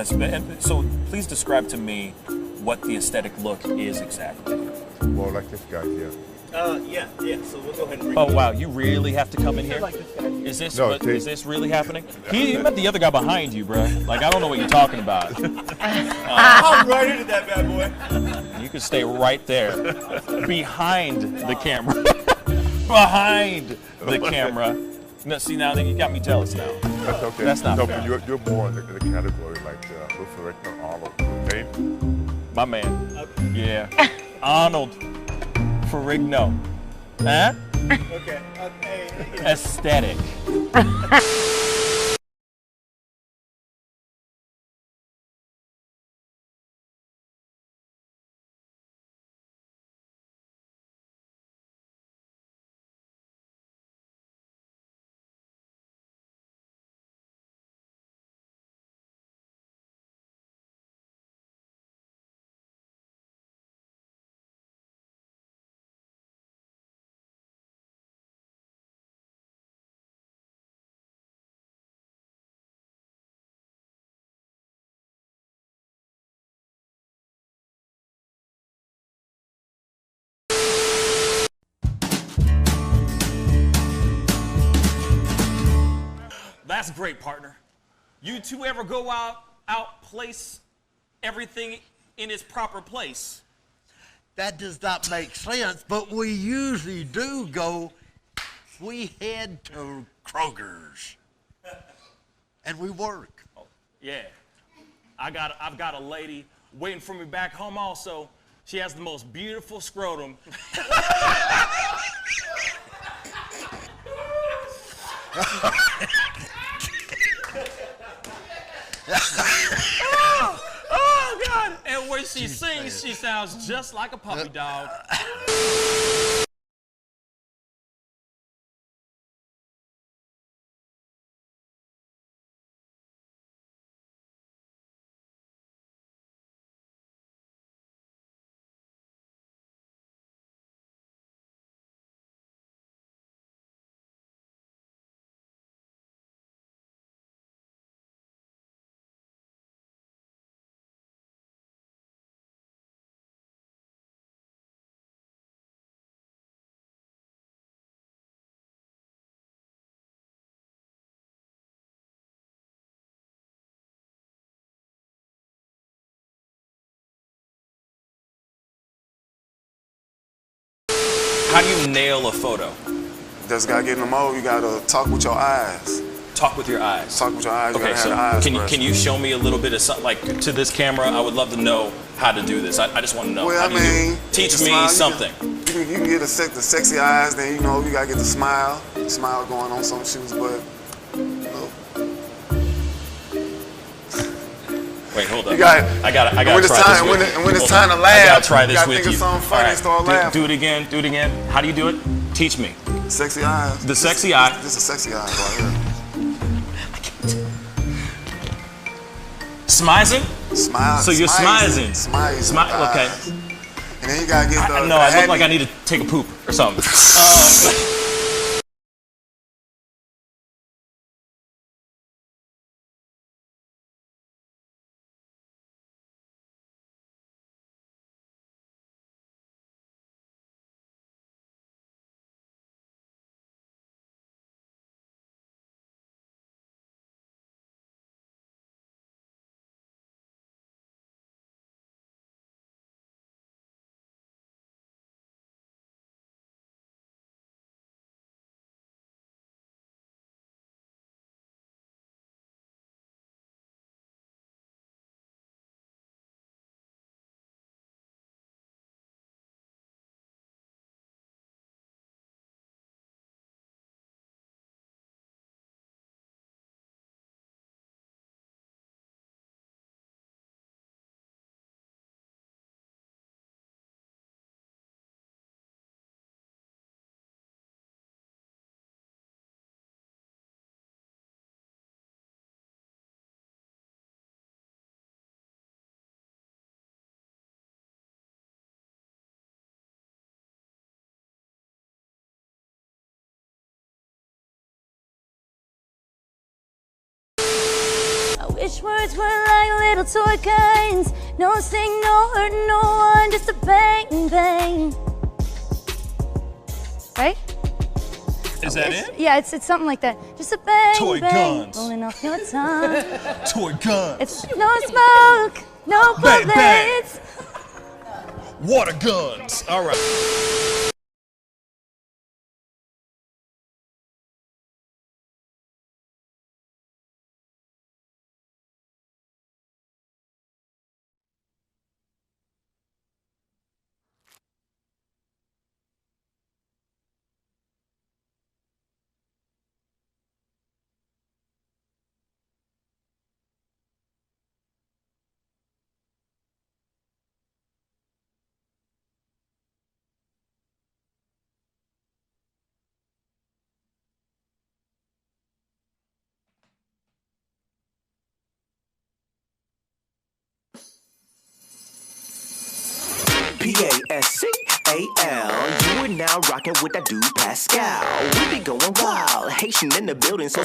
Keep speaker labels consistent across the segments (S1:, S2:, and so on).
S1: So please describe to me what the aesthetic look is exactly.
S2: Well, like this guy here.
S3: Yeah. So we'll go ahead and bring
S1: Oh wow, you really have to come in here?
S3: like this guy.
S1: Is this
S2: No,
S1: is this really happening? He met the other guy behind you, bro. Like I don't know what you're talking about.
S3: I'm right into that bad boy.
S1: You can stay right there, behind the camera, behind the camera. No, see now that you got me jealous now.
S2: That's okay.
S1: That's not
S2: no,
S1: fair.
S2: but you're more in the category like rhetoric and Arnold. Okay?
S1: My man. Yeah. Arnold Ferrigno. Huh?
S3: Okay.
S1: Aesthetic. That's great, partner. You two ever go out place everything in its proper place?
S4: That does not make sense, but we usually do go. We head to Kroger's, and we work.
S1: Oh, yeah. I've got a lady waiting for me back home also. She has the most beautiful scrotum. Oh, God. And when she sings, she sounds just like a puppy dog. How do you nail a photo?
S5: Just gotta get in the mode. You gotta talk with your eyes.
S1: Talk with your eyes.
S5: Talk with your eyes. You
S1: Okay,
S5: gotta
S1: so
S5: have the eyes
S1: can you show me a little bit of something, like to this camera? I would love to know how to do this. I just want to know.
S5: Well,
S1: how
S5: I
S1: do you do it?
S5: mean,
S1: Teach
S5: the
S1: me
S5: smile,
S1: something.
S5: You can get the sexy eyes. Then you know you gotta get the smile going on some shoes, but.
S1: Wait, hold up. I gotta
S5: when
S1: try
S5: it's
S1: this.
S5: time, when it's time to laugh,
S1: I gotta try this
S5: you gotta
S1: with
S5: think
S1: you.
S5: of something funny and start laughing.
S1: Do it again. Do it again. How do you do it? Teach me.
S5: Sexy eyes.
S1: The sexy eye.
S5: This is sexy eyes right here.
S1: Smizing?
S5: Smile.
S1: So you're smizing.
S5: Smile.
S1: Okay.
S5: And then you gotta get the.
S1: No, I look like I need to take a poop or something.
S6: Wish words were like little toy guns. No sting, no hurt, no one, just a bang, bang. Right?
S1: Is that it?
S6: Yeah, it's something like that. Just a bang,
S1: Toy
S6: bang,
S1: guns.
S6: rolling off your tongue.
S1: Toy guns.
S6: It's no smoke, no
S1: Bang, bang.
S6: bullets.
S1: Water guns. All right.
S7: Pascal, you are now rocking with that dude Pascal. We be going wild, Haitian in the building, so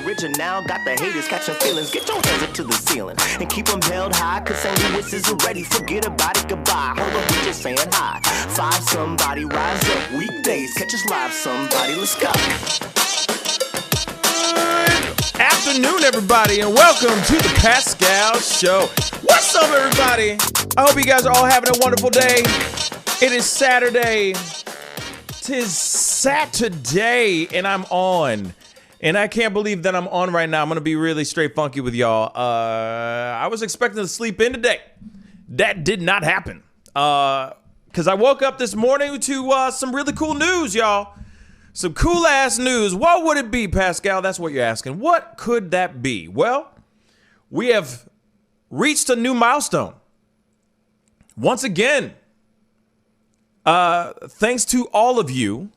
S7: original. Got the haters catching feelings. Get your hands up to the ceiling and keep them held high, cause St. Louis isn't ready. Forget about it, goodbye. Hold up, we just saying hi. Five somebody, rise up weekdays. Catch us live, somebody, let's go.
S1: Afternoon, everybody, and welcome to the Pascal Show. What's up, everybody? I hope you guys are all having a wonderful day. It is Saturday. Tis Saturday, and I'm on. And I can't believe that I'm on right now. I'm going to be really straight funky with y'all. I was expecting to sleep in today. That did not happen. Because I woke up this morning to some really cool news, y'all. Some cool-ass news. What would it be, Pascal? That's what you're asking. What could that be? Well, we have reached a new milestone. Once again, thanks to all of you,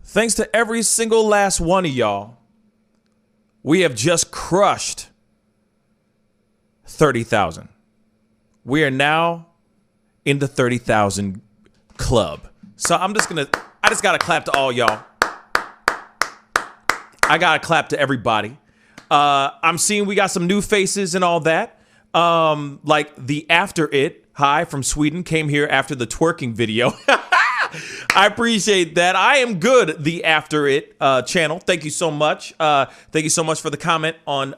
S1: thanks to every single last one of y'all, we have just crushed 30,000. We are now in the 30,000 club. So I just got to clap to all y'all. I got to clap to everybody. I'm seeing we got some new faces and all that. Like the After It, hi, from Sweden, came here after the twerking video. I appreciate that. I am good, the After It channel. Thank you so much. Thank you so much for the comment on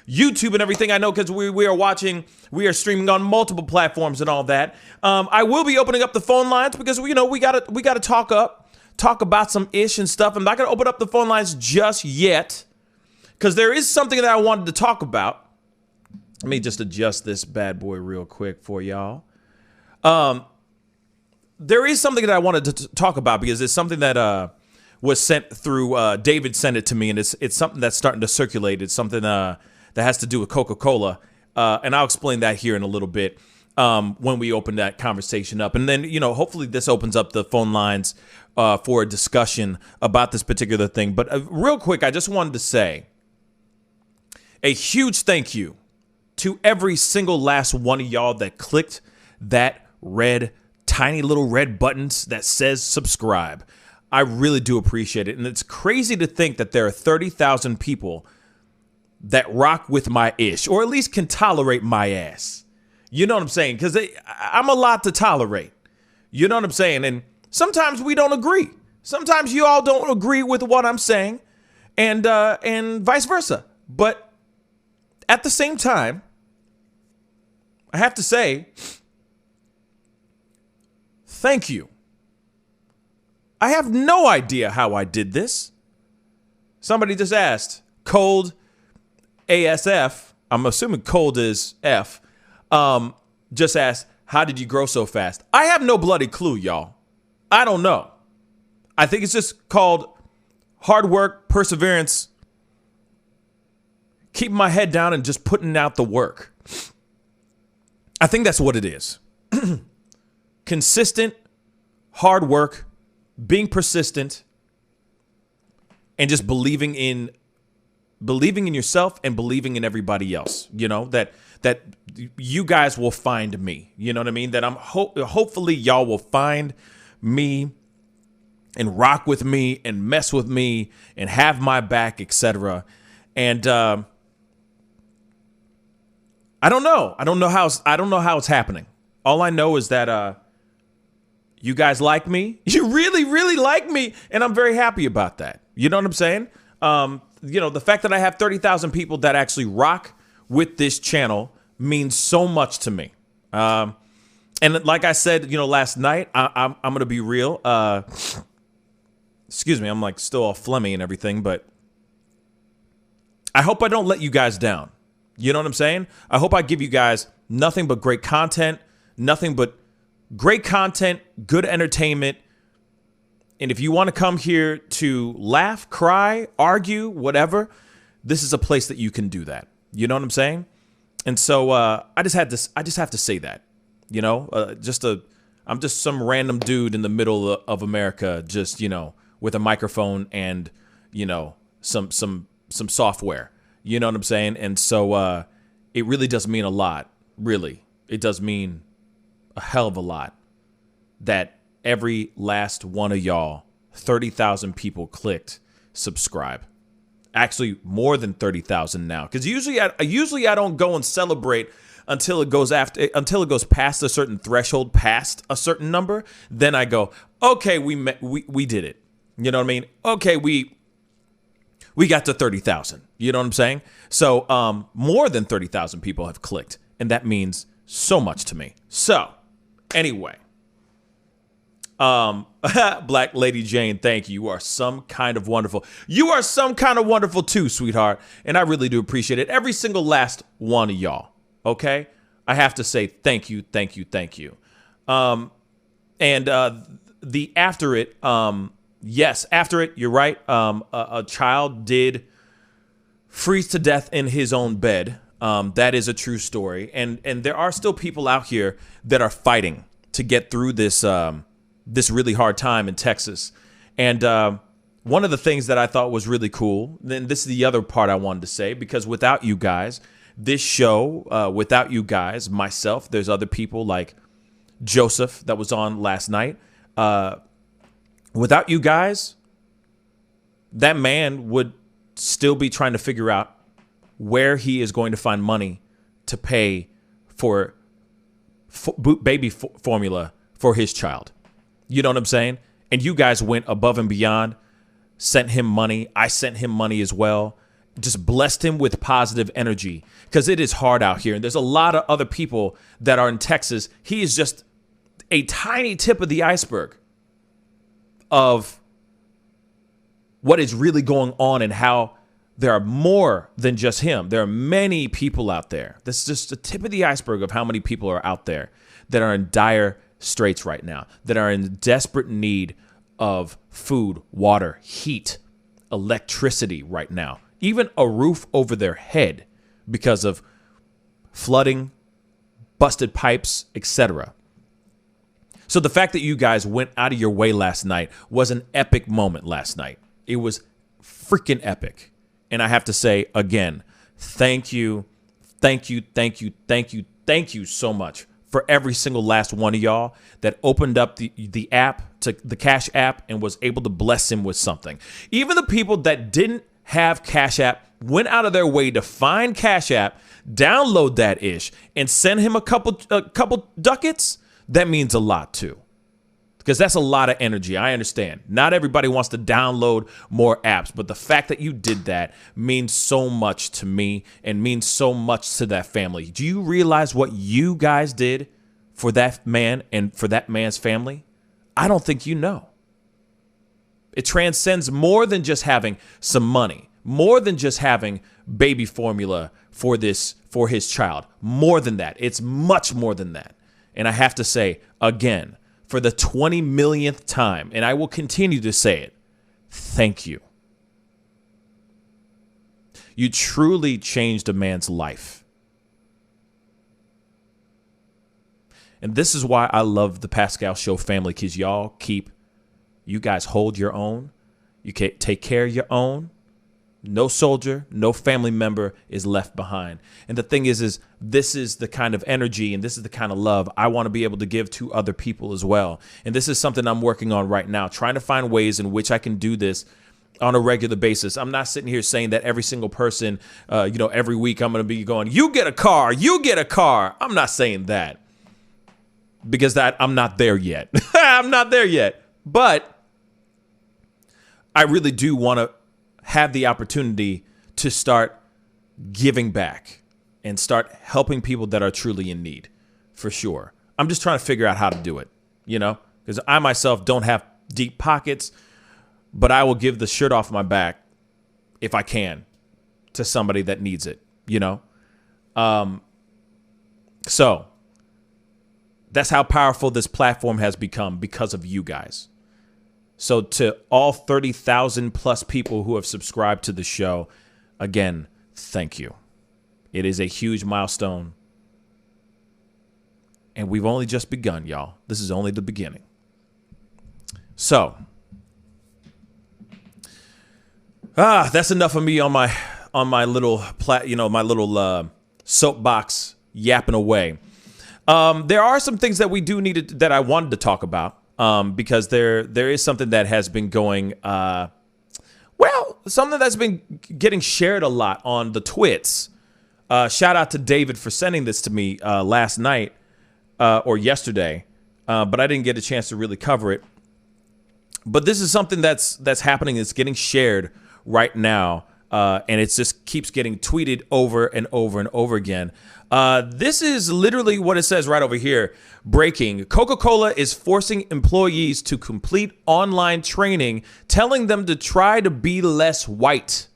S1: YouTube and everything. I know because we are streaming on multiple platforms and all that. I will be opening up the phone lines because we gotta talk about some ish and stuff. I'm not gonna open up the phone lines just yet because there is something that I wanted to talk about. Let me just adjust this bad boy real quick for y'all. There is something that I wanted to talk about because it's something that was sent through. David sent it to me, and it's something that's starting to circulate. It's something that has to do with Coca-Cola, and I'll explain that here in a little bit when we open that conversation up. And then, hopefully this opens up the phone lines for a discussion about this particular thing. But real quick, I just wanted to say a huge thank you to every single last one of y'all that clicked that tiny little red buttons that says subscribe. I really do appreciate it. And it's crazy to think that there are 30,000 people that rock with my ish, or at least can tolerate my ass. You know what I'm saying? Because I'm a lot to tolerate. You know what I'm saying? And sometimes we don't agree. Sometimes you all don't agree with what I'm saying, and vice versa. But at the same time, I have to say, thank you. I have no idea how I did this. Somebody just asked, Cold ASF, I'm assuming cold is F, just asked, how did you grow so fast? I have no bloody clue, y'all. I don't know. I think it's just called hard work, perseverance, keeping my head down and just putting out the work. I think that's what it is. Consistent, hard work, being persistent, and just believing in yourself and believing in everybody else. That you guys will find me. You know what I mean? That hopefully y'all will find me and rock with me and mess with me and have my back, etc. And I don't know. I don't know how it's happening. All I know is that you guys like me. You really, really like me, and I'm very happy about that. You know what I'm saying? The fact that I have 30,000 people that actually rock with this channel means so much to me. And like I said, last night, I'm going to be real. Excuse me, I'm like still all phlegmy and everything, but I hope I don't let you guys down. You know what I'm saying? I hope I give you guys nothing but great content, good entertainment. And if you want to come here to laugh, cry, argue, whatever, this is a place that you can do that. You know what I'm saying? And so I just have to say that, I'm just some random dude in the middle of America, just, with a microphone and, some software. You know what I'm saying? And so it really does mean a lot. Really, it does mean a hell of a lot that every last one of y'all, 30,000 people clicked subscribe. Actually, more than 30,000 now. Because usually I don't go and celebrate until it goes past a certain threshold, past a certain number. Then I go, okay, we did it. You know what I mean? Okay, we got to 30,000. You know what I'm saying? So more than 30,000 people have clicked, and that means so much to me. So anyway, Black Lady Jane, thank you. You are some kind of wonderful. You are some kind of wonderful too, sweetheart, and I really do appreciate it. Every single last one of y'all. Okay, I have to say thank you. And the after it. Yes, after it, you're right. A child did freeze to death in his own bed. That is a true story. And there are still people out here that are fighting to get through this really hard time in Texas. And one of the things that I thought was really cool, then this is the other part I wanted to say, because without you guys, this show, without you guys, myself, there's other people like Joseph that was on last night. Without you guys, that man would still be trying to figure out where he is going to find money to pay for baby formula for his child. You know what I'm saying? And you guys went above and beyond, sent him money. I sent him money as well. Just blessed him with positive energy, because it is hard out here. And there's a lot of other people that are in Texas. He is just a tiny tip of the iceberg of what is really going on, and how there are more than just him. There are many people out there. This is just the tip of the iceberg of how many people are out there that are in dire straits right now, that are in desperate need of food, water, heat, electricity right now, even a roof over their head because of flooding, busted pipes, etc. So the fact that you guys went out of your way last night was an epic moment last night. It was freaking epic. And I have to say again, thank you so much for every single last one of y'all that opened up the app, to the Cash App, and was able to bless him with something. Even the people that didn't have Cash App went out of their way to find Cash App, download that ish, and send him a couple ducats. That means a lot too, because that's a lot of energy. I understand. Not everybody wants to download more apps, but the fact that you did that means so much to me and means so much to that family. Do you realize what you guys did for that man and for that man's family? I don't think you know. It transcends more than just having some money, more than just having baby formula for his child. More than that. It's much more than that. And I have to say, again, for the 20 millionth time, and I will continue to say it, thank you. You truly changed a man's life. And this is why I love the Pascal Show family, because you guys hold your own. You can take care of your own. No soldier, no family member is left behind. And the thing is this is the kind of energy and this is the kind of love I want to be able to give to other people as well. And this is something I'm working on right now, trying to find ways in which I can do this on a regular basis. I'm not sitting here saying that every single person, every week I'm going to be going, you get a car, you get a car. I'm not saying that because I'm not there yet. I'm not there yet. But I really do want to have the opportunity to start giving back and start helping people that are truly in need, for sure. I'm just trying to figure out how to do it, because I myself don't have deep pockets, but I will give the shirt off my back if I can to somebody that needs it, So that's how powerful this platform has become because of you guys. So to all 30,000 plus people who have subscribed to the show, again, thank you. It is a huge milestone. And we've only just begun, y'all. This is only the beginning. So, that's enough of me on my little soapbox yapping away. There are some things that we do need that I wanted to talk about because there is something that has been going something that's been getting shared a lot on the twits. Shout out to David for sending this to me last night or yesterday, but I didn't get a chance to really cover it. But this is something that's happening. It's getting shared right now, and it just keeps getting tweeted over and over and over again. This is literally what it says right over here. Breaking: Coca-Cola is forcing employees to complete online training, telling them to try to be less white.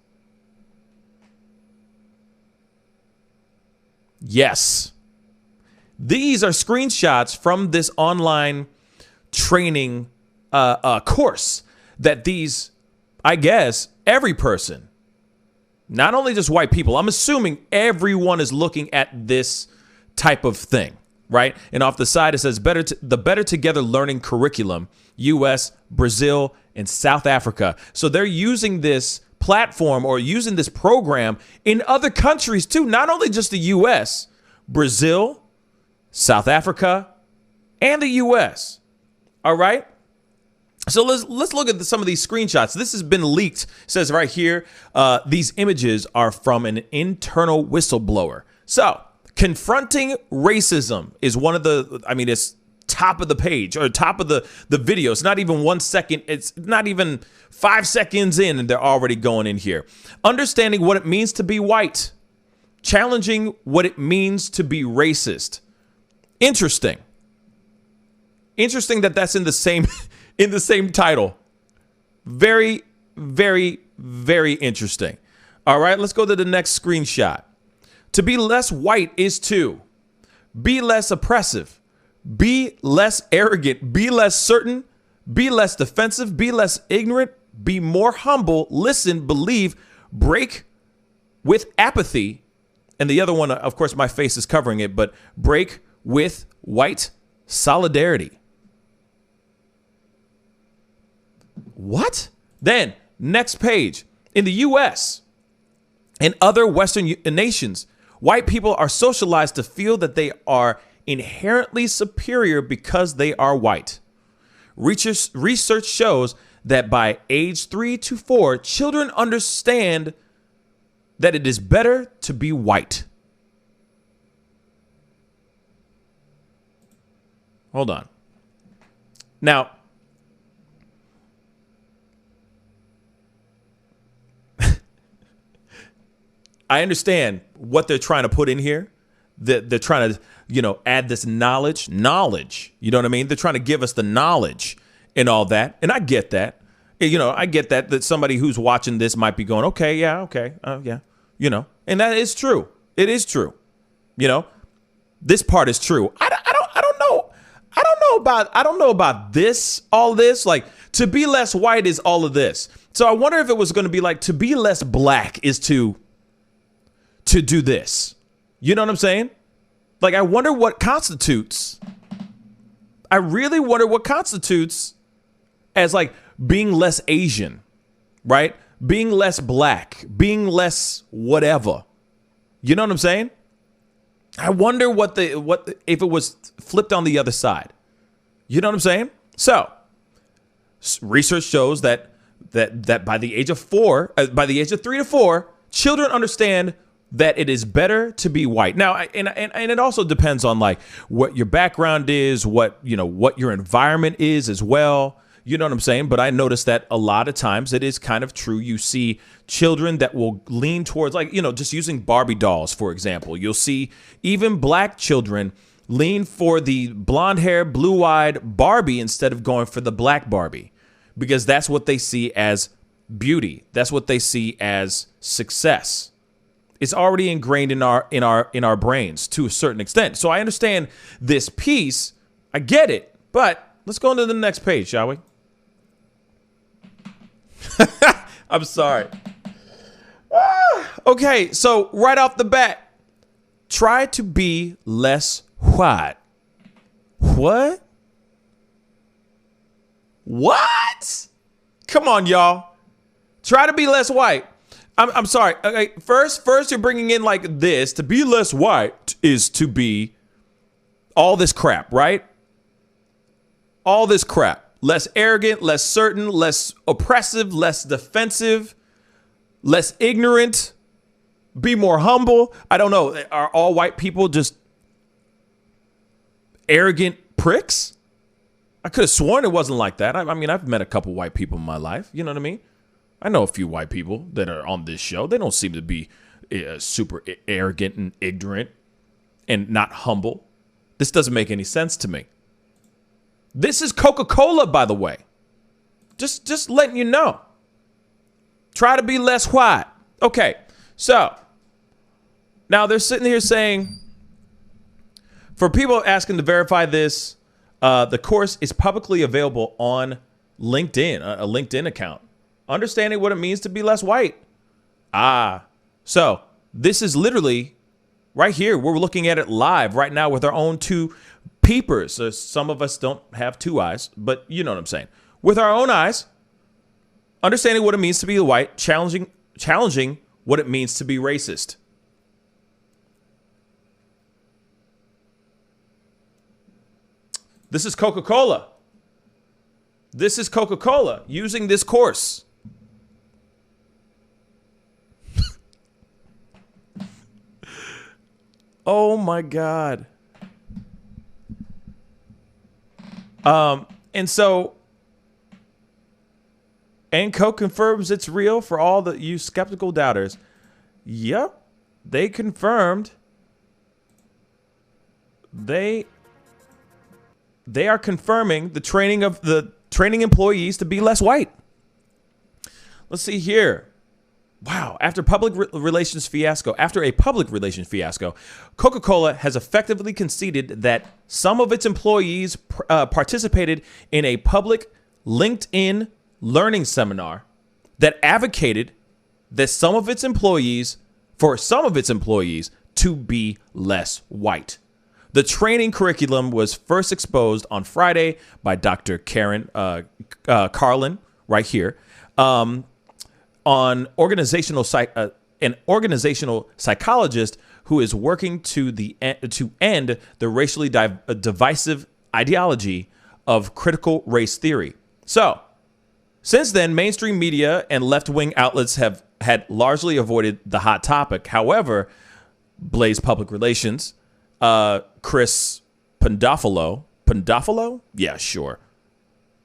S1: Yes. These are screenshots from this online training course that these, I guess, every person, not only just white people, I'm assuming everyone is looking at this type of thing, right? And off the side, it says the Better Together Learning Curriculum, U.S., Brazil, and South Africa. So they're using this platform or using this program in other countries too, not only just the U.S., Brazil, South Africa, and the U.S. All right? So let's look at some of these screenshots. This has been leaked. It says right here, these images are from an internal whistleblower. So confronting racism is one of it's top of the page or top of the video. It's not even 1 second. It's not even 5 seconds in and they're already going in here. Understanding what it means to be white. Challenging what it means to be racist. Interesting. Interesting that that's in the same in the same title. Very, very, very interesting. All right, let's go to the next screenshot. To be less white is to be less oppressive, be less arrogant, be less certain, be less defensive, be less ignorant, be more humble, listen, believe, break with apathy. And the other one, of course, my face is covering it, but break with white solidarity. What? Then, next page. In the U.S. and other Western nations, white people are socialized to feel that they are inherently superior because they are white. Research shows that by age 3 to 4, children understand that it is better to be white. Hold on. Now, I understand what they're trying to put in here. They're trying to, add this knowledge. You know what I mean? They're trying to give us the knowledge and all that. And I get that. I get that somebody who's watching this might be going, okay, yeah. And that is true. It is true. This part is true. I don't know about this, all this. Like, to be less white is all of this. So I wonder if it was going to be like, to be less black is to do this. You know what I'm saying? Like, I wonder what constitutes. I really wonder what constitutes as like being less Asian, right? Being less black, being less whatever. You know what I'm saying? I wonder what if it was flipped on the other side. You know what I'm saying? So, research shows that that by the age of 3 to 4, children understand that it is better to be white. Now, and it also depends on like what your background is, what your environment is as well. You know what I'm saying? But I noticed that a lot of times it is kind of true. You see children that will lean towards, like, just using Barbie dolls, for example. You'll see even black children lean for the blonde hair, blue-eyed Barbie instead of going for the black Barbie, because that's what they see as beauty. That's what they see as success. It's already ingrained in our brains to a certain extent. So I understand this piece. I get it. But let's go into the next page, shall we? I'm sorry. Okay, so right off the bat, try to be less white. What? What? Come on, y'all. Try to be less white. I'm sorry. Okay, first you're bringing in like this. To be less white is to be all this crap, right? All this crap. Less arrogant, less certain, less oppressive, less defensive, less ignorant, be more humble. I don't know. Are all white people just arrogant pricks? I could have sworn it wasn't like that. I mean, I've met a couple white people in my life. You know what I mean? I know a few white people that are on this show. They don't seem to be super arrogant and ignorant and not humble. This doesn't make any sense to me. This is Coca-Cola, by the way. Just letting you know. Try to be less white. Okay, so now they're sitting here saying, for people asking to verify this, the course is publicly available on LinkedIn, a LinkedIn account. Understanding what it means to be less white. So this is literally right here. We're looking at it live right now with our own two peepers. So some of us don't have two eyes, but you know what I'm saying. With our own eyes, understanding what it means to be white, challenging what it means to be racist. This is Coca-Cola. This is Coca-Cola using this course. Oh my God. And Coke confirms it's real for all the you skeptical doubters. Yep, they confirmed. They are confirming the training employees to be less white. Let's see here. Wow, after a public relations fiasco, Coca-Cola has effectively conceded that some of its employees participated in a public LinkedIn learning seminar that advocated that some of its employees to be less white. The training curriculum was first exposed on Friday by Dr. Karen Carlin, right here, an organizational psychologist who is working to end the racially divisive ideology of critical race theory. So, since then, mainstream media and left-wing outlets have had largely avoided the hot topic. However, Blaze Public Relations, Chris Pandolfo? Yeah, sure.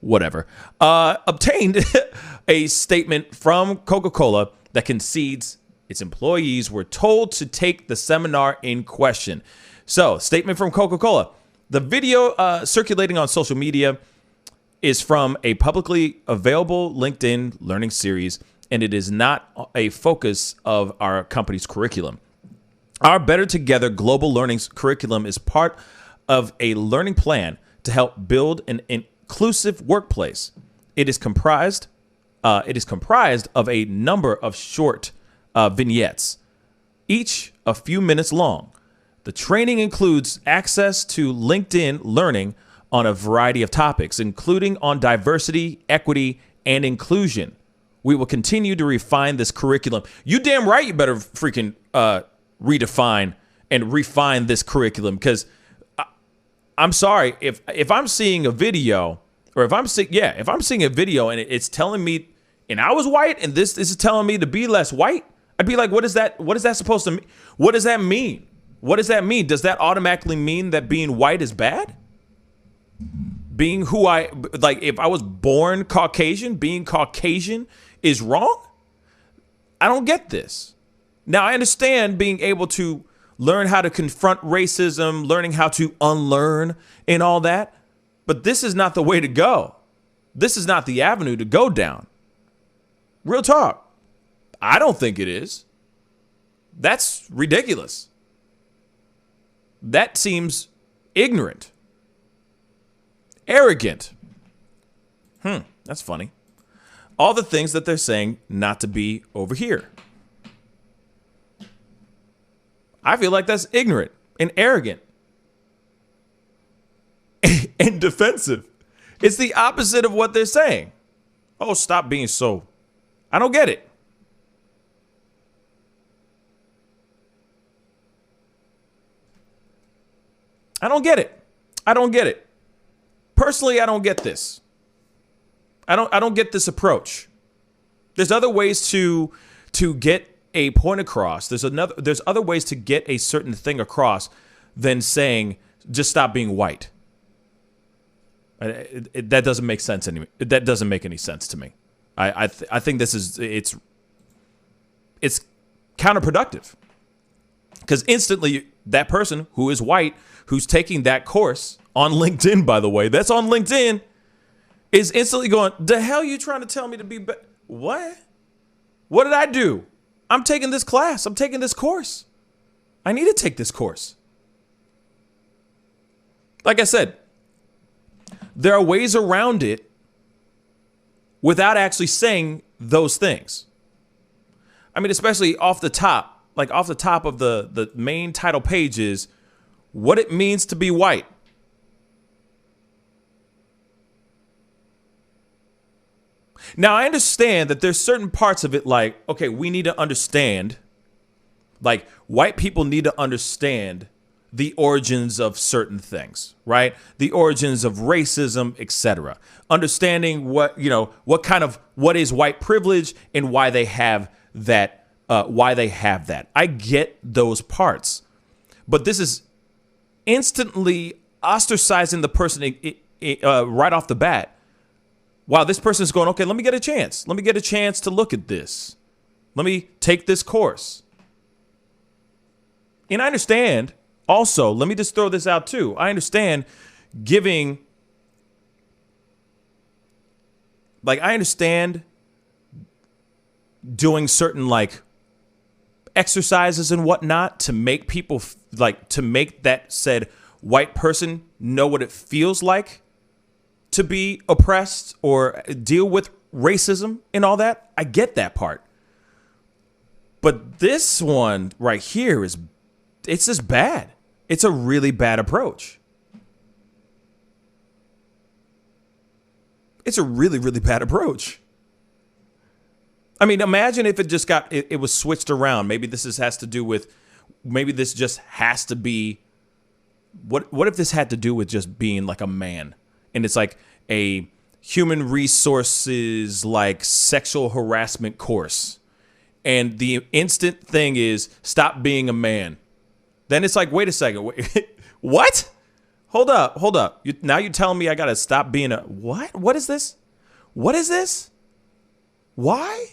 S1: Whatever. Obtained a statement from Coca-Cola that concedes its employees were told to take the seminar in question. So, statement from Coca-Cola. The video circulating on social media is from a publicly available LinkedIn learning series, and it is not a focus of our company's curriculum. Our Better Together global learning curriculum is part of a learning plan to help build an inclusive workplace. It is comprised of a number of short vignettes, each a few minutes long. The training includes access to LinkedIn learning on a variety of topics, including on diversity, equity, and inclusion. We will continue to refine this curriculum. You damn right you better freaking redefine and refine this curriculum, because I'm sorry, if I'm seeing a video, or if I'm seeing a video and it's telling me and I was white and this is telling me to be less white, I'd be like, what is that supposed to mean? What does that mean? What does that mean? Does that automatically mean that being white is bad? Being if I was born Caucasian, being Caucasian is wrong? I don't get this. Now, I understand being able to learn how to confront racism, learning how to unlearn and all that, but this is not the way to go. This is not the avenue to go down. Real talk. I don't think it is. That's ridiculous. That seems ignorant. Arrogant. That's funny. All the things that they're saying not to be over here. I feel like that's ignorant and arrogant and defensive. It's the opposite of what they're saying. Oh, stop being so. I don't get it. I don't get it. I don't get it. Personally, I don't get this. I don't get this approach. There's other ways to get a point across. There's other ways to get a certain thing across than saying just stop being white. That doesn't make sense anyway. That doesn't make any sense to me. I think this is it's counterproductive, because instantly that person who is white, who's taking that course on LinkedIn, by the way, that's on LinkedIn, is instantly going, the hell you trying to tell me to be better? What? What did I do? I'm taking this class. I'm taking this course. I need to take this course. Like I said, there are ways around it without actually saying those things. I mean, especially off the top of the main title page is what it means to be white. Now, I understand that there's certain parts of it like, okay, we need to understand, like white people need to understand the origins of certain things, right? The origins of racism, etc. Understanding what is white privilege and why they have that, I get those parts. But this is instantly ostracizing the person right off the bat. Wow, this person is going, okay, let me get a chance. Let me get a chance to look at this. Let me take this course. And I understand also, let me just throw this out too. I understand giving, I understand doing certain exercises and whatnot to make people to make that said white person know what it feels like to be oppressed or deal with racism and all that. I get that part. But this one right here it's just bad. It's a really bad approach. It's a really, really bad approach. I mean, imagine if it just it was switched around. Maybe this has to do with, maybe this just has to be, what if this had to do with just being like a man? And it's like a human resources, sexual harassment course. And the instant thing is stop being a man. Then it's like, wait a second. What? Hold up. Now you're telling me I got to stop being a what? What is this? What is this? Why?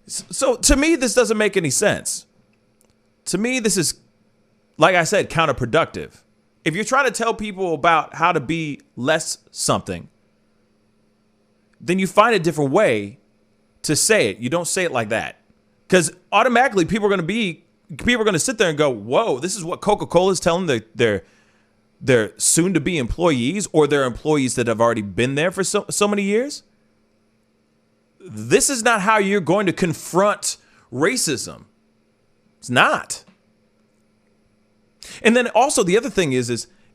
S1: So to me, this doesn't make any sense. To me, this is, like I said, counterproductive. If you're trying to tell people about how to be less something, then you find a different way to say it. You don't say it like that. Because automatically people are going to sit there and go, whoa, this is what Coca-Cola is telling their soon-to-be employees, or their employees that have already been there for so many years. This is not how you're going to confront racism. It's not. And then also the other thing is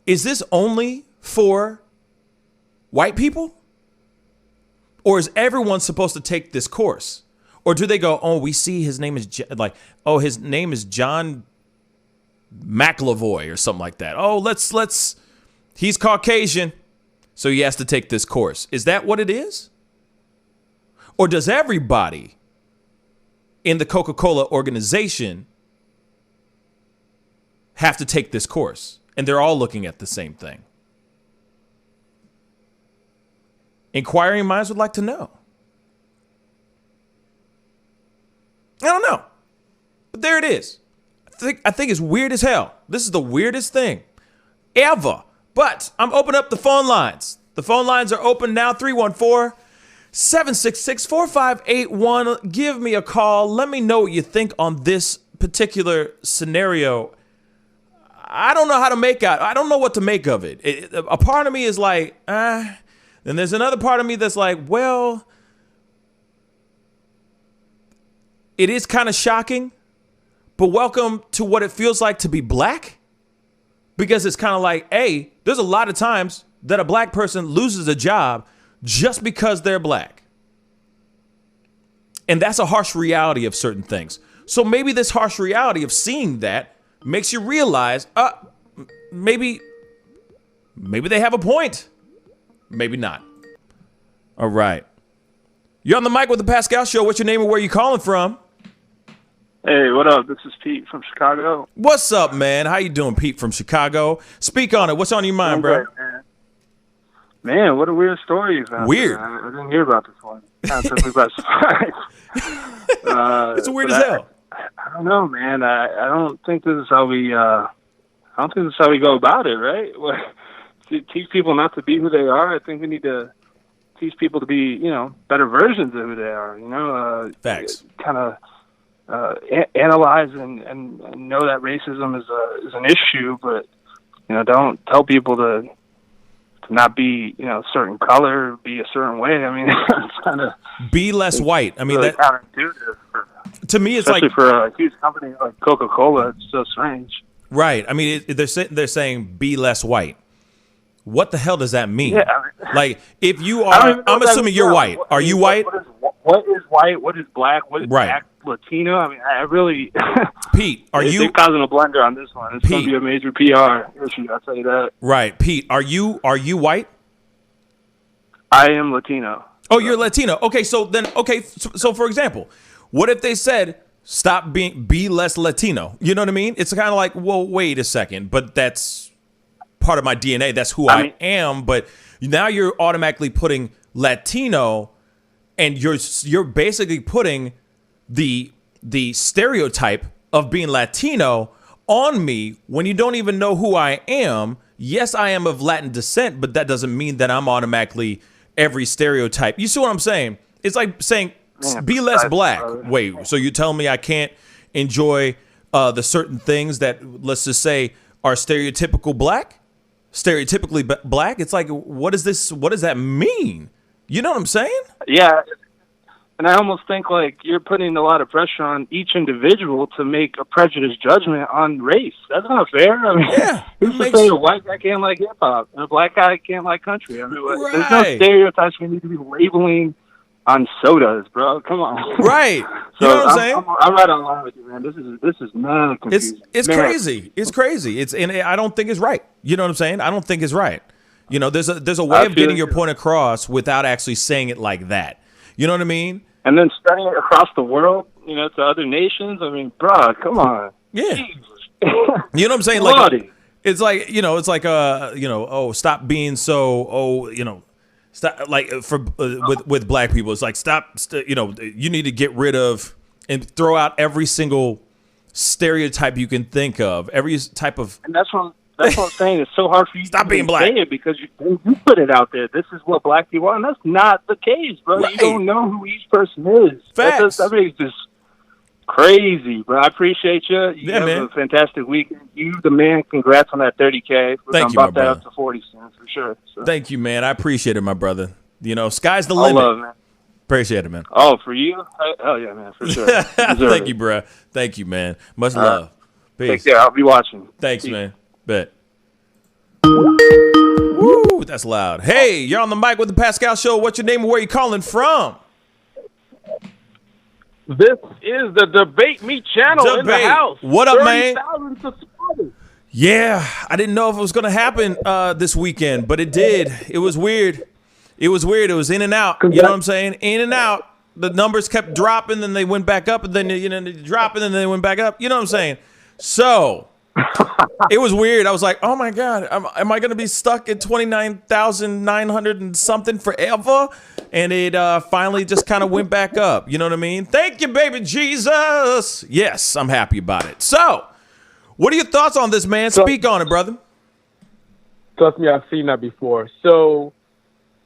S1: this only for white people? Or is everyone supposed to take this course? Or do they go, oh, we see his name is his name is John McLavoy or something like that. Oh, he's Caucasian, so he has to take this course. Is that what it is? Or does everybody in the Coca-Cola organization have to take this course? And they're all looking at the same thing. Inquiring minds would like to know. I don't know. But there it is. I think it's weird as hell. This is the weirdest thing ever. But I'm opening up the phone lines. The phone lines are open now. 314-766-4581. Give me a call. Let me know what you think on this particular scenario. I don't know how to make out. I don't know what to make of it. A part of me is like, then there's another part of me that's like, well, it is kind of shocking, but welcome to what it feels like to be black. Because it's kind of like, hey, there's a lot of times that a black person loses a job just because they're black. And that's a harsh reality of certain things. So maybe this harsh reality of seeing that makes you realize, maybe they have a point. Maybe not. All right. You're on the mic with the Pascal Show. What's your name and where you calling from?
S8: Hey, what up? This is Pete from Chicago.
S1: What's up, man? How you doing, Pete from Chicago? Speak on it. What's on your mind, bro?
S8: Great, man, what a weird story you found.
S1: Weird.
S8: I didn't hear about this one. Kind of took me by surprise.
S1: It's weird as hell.
S8: I don't know, man. I don't think this is how we. I don't think this is how we go about it, right? To teach people not to be who they are. I think we need to teach people to be, better versions of who they are.
S1: Facts.
S8: Kind of analyze and know that racism is an issue, but don't tell people to not be a certain color, be a certain way. I mean, it's kind of
S1: be less white. I mean,
S8: really
S1: that
S8: counterintuitive.
S1: To me, it's
S8: especially
S1: like
S8: for a huge company like Coca-Cola, it's so strange.
S1: Right. I mean, they're saying be less white. What the hell does that mean?
S8: Yeah,
S1: like, if you are, I'm assuming you're white. Are you white?
S8: What is white? What is black? What is black? Latino? I mean, I really...
S1: Pete, are you...
S8: They're causing a blender on this one. It's going to be a major PR issue, I'll tell you that.
S1: Right. Pete, are you white?
S8: I am Latino.
S1: Oh, you're Latino. Okay, so for example, what if they said, be less Latino? You know what I mean? It's kind of like, well, wait a second, but that's part of my DNA. That's who I am. But now you're automatically putting Latino, and you're basically putting the stereotype of being Latino on me when you don't even know who I am. Yes, I am of Latin descent, but that doesn't mean that I'm automatically every stereotype. You see what I'm saying? It's like saying, be less black. Wait, so you tell me I can't enjoy the certain things that, let's just say, are stereotypically black? It's like, what is this? What does that mean? You know what I'm saying?
S8: Yeah. And I almost think like you're putting a lot of pressure on each individual to make a prejudiced judgment on race. That's not fair. I mean, who's to say a white guy can't like hip hop and a black guy can't like country? I mean, there's no stereotypes we need to be labeling on sodas, bro. Come on.
S1: Right.
S8: So
S1: you know what I'm saying?
S8: I'm right on line with you, man. This is mad confusing.
S1: It's crazy. It's crazy. And I don't think it's right. You know what I'm saying? I don't think it's right. There's a way of getting your point across without actually saying it like that. You know what I mean?
S8: And then spreading it across the world, to other nations. I mean, bro, come on.
S1: Yeah. You know what I'm saying? Like, it's like, stop being so, stop, like, with black people. It's like, you need to get rid of and throw out every single stereotype you can think of, every type of.
S8: And that's what I'm saying. It's so hard for you
S1: to being black.
S8: Say it because you put it out there. This is what black people are, and that's not the case, bro. Right. You don't know who each person is.
S1: Facts.
S8: That makes this crazy, bro. I appreciate you. You have
S1: man.
S8: A fantastic weekend. You, the man, congrats on that 30K.
S1: Thank you,
S8: about
S1: my
S8: that
S1: brother.
S8: up to 40 cents for sure. So.
S1: Thank you, man. I appreciate it, my brother. Sky's the limit.
S8: Love, man.
S1: Appreciate it, man.
S8: Oh, for you? Hell yeah, man, for sure.
S1: Thank you, bro. Thank you, man. Much love. Peace.
S8: Take care. I'll be watching.
S1: Thanks, man. Bet. Woo, that's loud. Hey, you're on the mic with the Pascal Show. What's your name and where you calling from?
S9: This is the Debate Me channel in the house.
S1: What up, man?
S9: 30,000 subscribers.
S1: Yeah, I didn't know if it was going to happen this weekend, but it did. It was weird. It was in and out. You know what I'm saying? In and out. the numbers kept dropping, then they went back up, and then they dropping, and then they went back up. You know what I'm saying? So it was weird. I was like, oh my God, am I going to be stuck at 29,900 and something forever? And it finally just kind of went back up. You know what I mean? Thank you, baby Jesus. Yes, I'm happy about it. So what are your thoughts on this, man? Speak on it, brother.
S8: Trust me, I've seen that before. So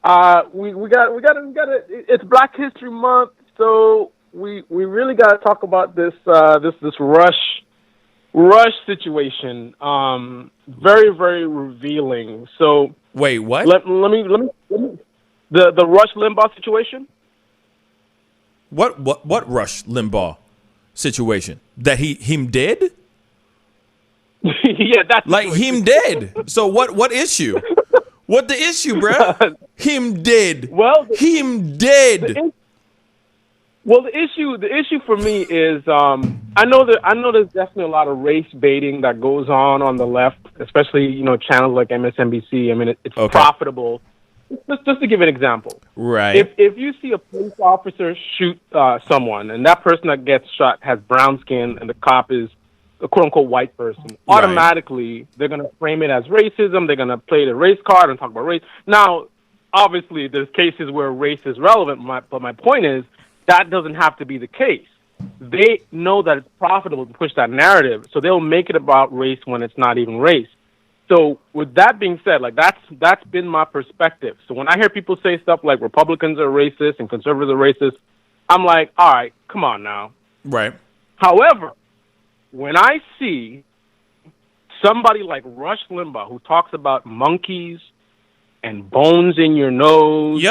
S8: we got it's Black History Month, so we really got to talk about this Rush situation. Very, very revealing. So
S1: wait, what?
S8: Let me the Rush Limbaugh situation.
S1: What Rush Limbaugh situation? That him dead?
S8: Yeah, that's
S1: like him dead. So what issue? What the issue, bruh? Him dead.
S8: Well,
S1: him dead.
S8: The issue for me is I know there's definitely a lot of race baiting that goes on the left, especially channels like MSNBC. I mean, it's profitable. Just to give an example,
S1: right?
S8: If you see a police officer shoot someone, and that person that gets shot has brown skin, and the cop is a quote-unquote white person, automatically they're going to frame it as racism. They're going to play the race card and talk about race. Now, obviously, there's cases where race is relevant, but my point is that doesn't have to be the case. They know that it's profitable to push that narrative, so they'll make it about race when it's not even race. So with that being said, like that's been my perspective. So when I hear people say stuff like Republicans are racist and conservatives are racist, I'm like, all right, come on now.
S1: Right.
S8: However, when I see somebody like Rush Limbaugh who talks about monkeys and bones in your nose,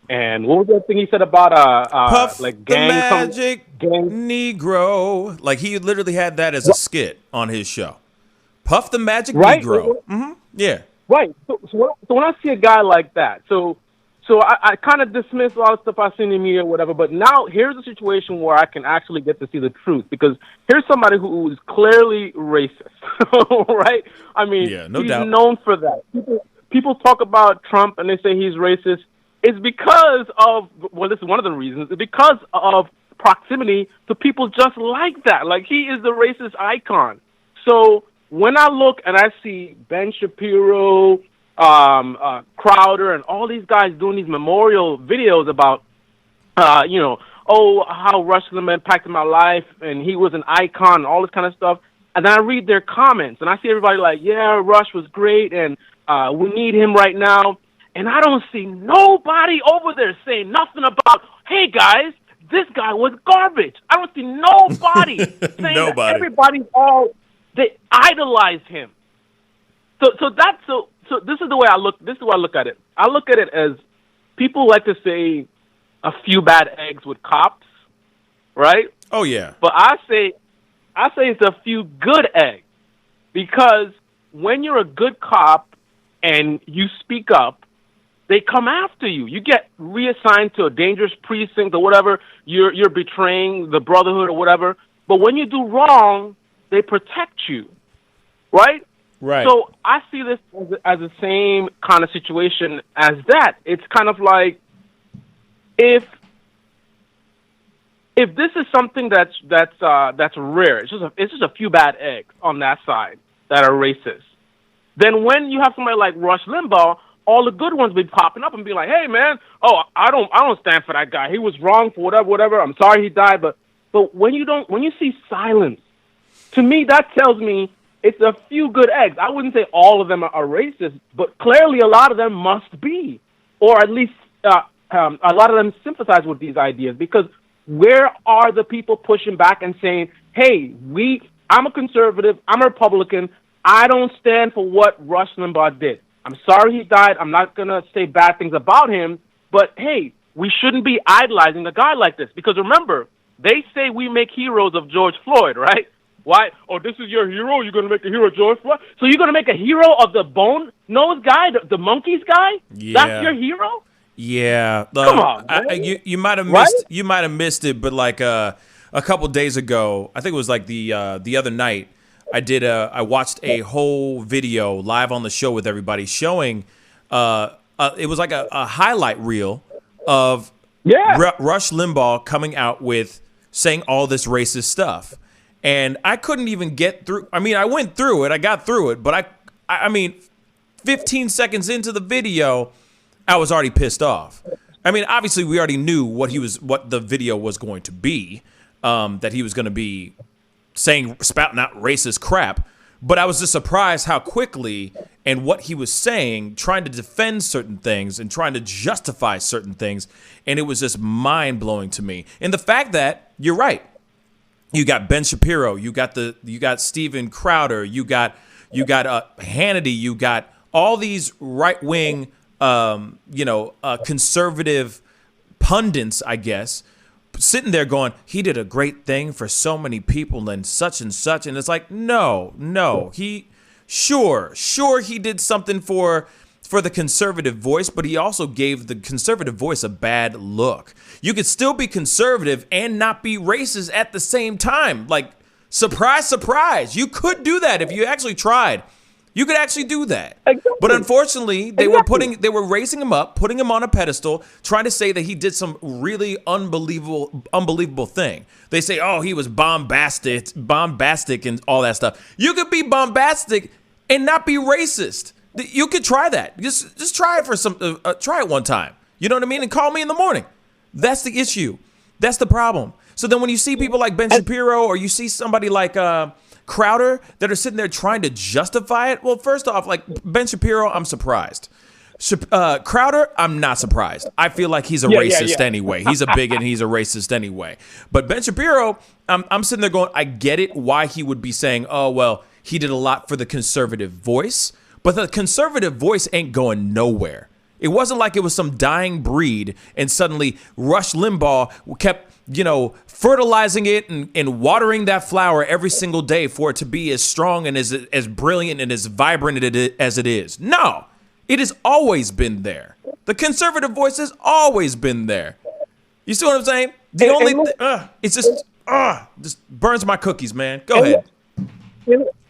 S8: and what was that thing he said about
S1: Puff
S8: like
S1: gang, the magic Negro? Like he literally had that as a skit on his show. Puff the Magic Negro. Mm-hmm. Yeah.
S8: Right. So when I see a guy like that, so I kind of dismiss a lot of stuff I've seen in the media or whatever, but now here's a situation where I can actually get to see the truth, because here's somebody who is clearly racist, right? I mean, he's known for that. People talk about Trump and they say he's racist. It's because of, well, this is one of the reasons, it's because of proximity to people just like that. Like, he is the racist icon. So when I look and I see Ben Shapiro, Crowder, and all these guys doing these memorial videos about, how Rush Limbaugh impacted my life, and he was an icon, and all this kind of stuff, and then I read their comments, and I see everybody like, yeah, Rush was great, and we need him right now, and I don't see nobody over there saying nothing about, hey, guys, this guy was garbage. I don't see nobody saying that. Everybody's they idolize him. So this is the way I look. This is the way I look at it. I look at it as people like to say a few bad eggs with cops, right?
S1: Oh yeah.
S8: But I say it's a few good eggs, because when you're a good cop and you speak up, they come after you. You get reassigned to a dangerous precinct or whatever. You're betraying the brotherhood or whatever. But when you do wrong, they protect you, right?
S1: Right.
S8: So I see this as the same kind of situation as that. It's kind of like if this is something that's rare, it's just a few bad eggs on that side that are racist. Then when you have somebody like Rush Limbaugh, all the good ones be popping up and be like, "Hey, man, I don't stand for that guy. He was wrong for whatever. I'm sorry he died." But when you see silence, to me that tells me it's a few good eggs. I wouldn't say all of them are racist, but clearly a lot of them must be, or at least a lot of them sympathize with these ideas. Because where are the people pushing back and saying, "Hey, I'm a conservative. I'm a Republican. I don't stand for what Rush Limbaugh did. I'm sorry he died. I'm not going to say bad things about him. But, hey, we shouldn't be idolizing a guy like this." Because remember, they say we make heroes of George Floyd, right? Why? Oh, this is your hero? You're going to make a hero of George Floyd? So you're going to make a hero of the bone-nosed guy, the monkeys guy?
S1: Yeah.
S8: That's your hero?
S1: Yeah.
S8: Come on, man.
S1: You might have missed You might have missed it, but like a couple days ago, I think it was like the other night, I watched a whole video live on the show with everybody showing it was like a highlight reel of
S8: Yeah.
S1: Rush Limbaugh coming out with saying all this racist stuff. And I couldn't even get through. I mean, I went through it. I got through it. But I mean, 15 seconds into the video, I was already pissed off. I mean, obviously, we already knew what the video was going to be, that he was going to be spouting out racist crap. But I was just surprised how quickly and what he was saying, trying to defend certain things and trying to justify certain things. And it was just mind blowing to me. And the fact that you're right. You got Ben Shapiro, you got Steven Crowder, you got Hannity, you got all these right wing, conservative pundits, I guess, sitting there going, he did a great thing for so many people and such. And it's like, no, he sure he did something for the conservative voice, but he also gave the conservative voice a bad look. You could still be conservative and not be racist at the same time. Like, surprise, surprise. You could do that if you actually tried. You could actually do that. Exactly. But unfortunately, they were raising him up, putting him on a pedestal, trying to say that he did some really unbelievable thing. They say, oh, he was bombastic and all that stuff. You could be bombastic and not be racist. You could try that. Just try it try it one time. You know what I mean? And call me in the morning. That's the issue. That's the problem. So then when you see people like Ben Shapiro or you see somebody like Crowder that are sitting there trying to justify it, well, first off, like Ben Shapiro, I'm surprised. Crowder, I'm not surprised. I feel like he's a racist anyway. He's a bigot and he's a racist anyway. But Ben Shapiro, I'm sitting there going, I get it why he would be saying, oh, well, he did a lot for the conservative voice. But the conservative voice ain't going nowhere. It wasn't like it was some dying breed and suddenly Rush Limbaugh kept, fertilizing it and watering that flower every single day for it to be as strong and as brilliant and as vibrant as it is. No, it has always been there. The conservative voice has always been there. You see what I'm saying? It's just burns my cookies, man. Go ahead.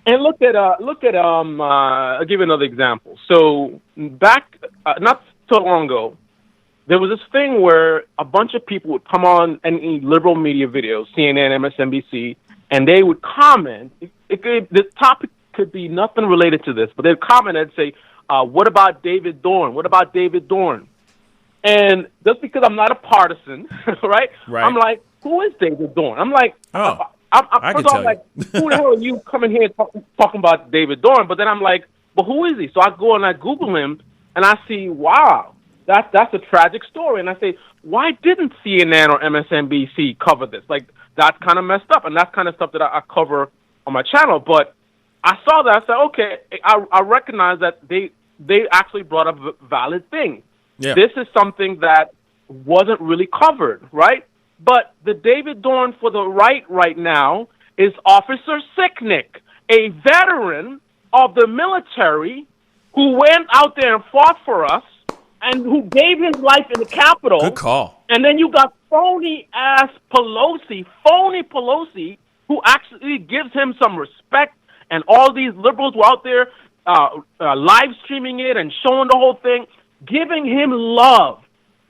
S8: And look at I'll give you another example. So back not so long ago, there was this thing where a bunch of people would come on any liberal media videos, CNN, MSNBC, and they would comment. The topic could be nothing related to this, but they'd comment and say, "What about David Dorn? What about David Dorn?" And just because I'm not a partisan, right? I'm like, "Who is David Dorn?" I'm like, I'm like, who the hell are you coming here talking about David Dorn? But then I'm like, but who is he? So I go and I Google him, and I see, wow, that's a tragic story. And I say, why didn't CNN or MSNBC cover this? Like, that's kind of messed up, and that's kind of stuff that I cover on my channel. But I saw that. I said, okay, I recognize that they actually brought up a valid thing. Yeah. This is something that wasn't really covered, right? But the David Dorn for the right now is Officer Sicknick, a veteran of the military who went out there and fought for us and who gave his life in the Capitol.
S1: Good call.
S8: And then you got phony-ass Pelosi, who actually gives him some respect, and all these liberals were out there live streaming it and showing the whole thing, giving him love.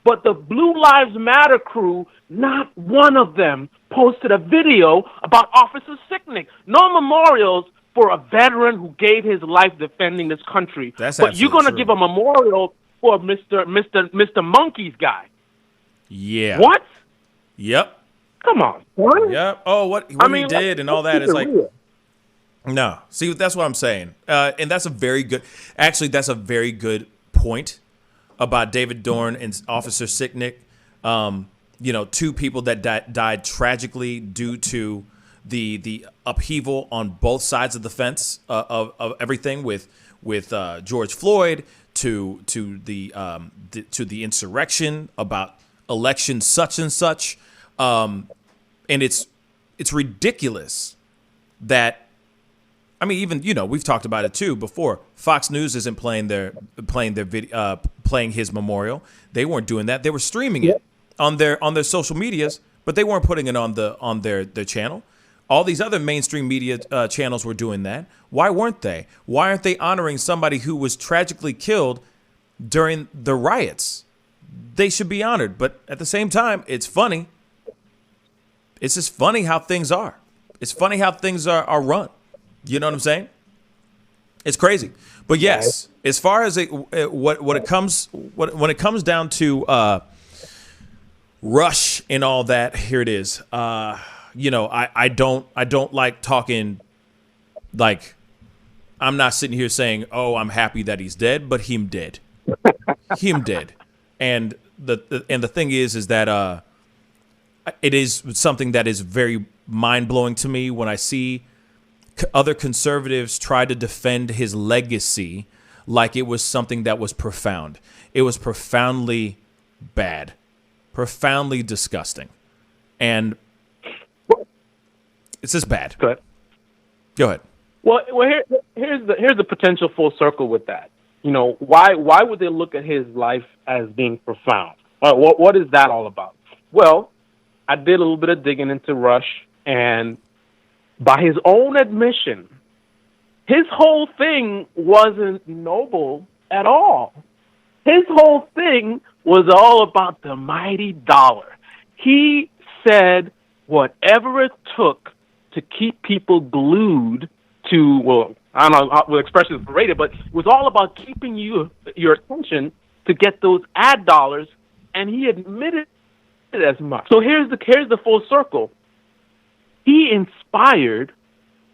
S8: But the Blue Lives Matter crew, not one of them posted a video about Officer Sicknick. No memorials for a veteran who gave his life defending this country. But you're going to give a memorial for Mr. Monkey's guy.
S1: Yeah.
S8: What?
S1: Yep.
S8: Come on. What?
S1: Yep. Oh, what he did and all that is like... No. See, that's what I'm saying. And that's a very good point about David Dorn and Officer Sicknick. Two people that died tragically due to the upheaval on both sides of the fence of everything with George Floyd to the insurrection about election such and such, and it's ridiculous that. I mean, even we've talked about it too before. Fox News isn't playing his memorial. They weren't doing that. They were streaming it on their social medias, but they weren't putting it on their channel. All these other mainstream media channels were doing that. Why weren't they? Why aren't they honoring somebody who was tragically killed during the riots? they should be honored. But at the same time, it's funny. It's just funny how things are. It's funny how things are run. You know what I'm saying? It's crazy. But yes, as far as when it comes down to Rush and all that, here it is. You know, I don't like talking like I'm not sitting here saying, "Oh, I'm happy that he's dead," but him dead. Him dead. And the thing is that it is something that is very mind-blowing to me when I see other conservatives try to defend his legacy like it was something that was profound. It was profoundly bad, profoundly disgusting, and it's just bad.
S8: Go ahead.
S1: Go ahead.
S8: Well, here's the potential full circle with that. You know, why would they look at his life as being profound? What is that all about? Well, I did a little bit of digging into Rush, and by his own admission, his whole thing wasn't noble at all. His whole thing was all about the mighty dollar. He said whatever it took to keep people glued to, well, I don't know how the expression is rated, but it was all about keeping your attention to get those ad dollars, and he admitted it as much. So here's the full circle. He inspired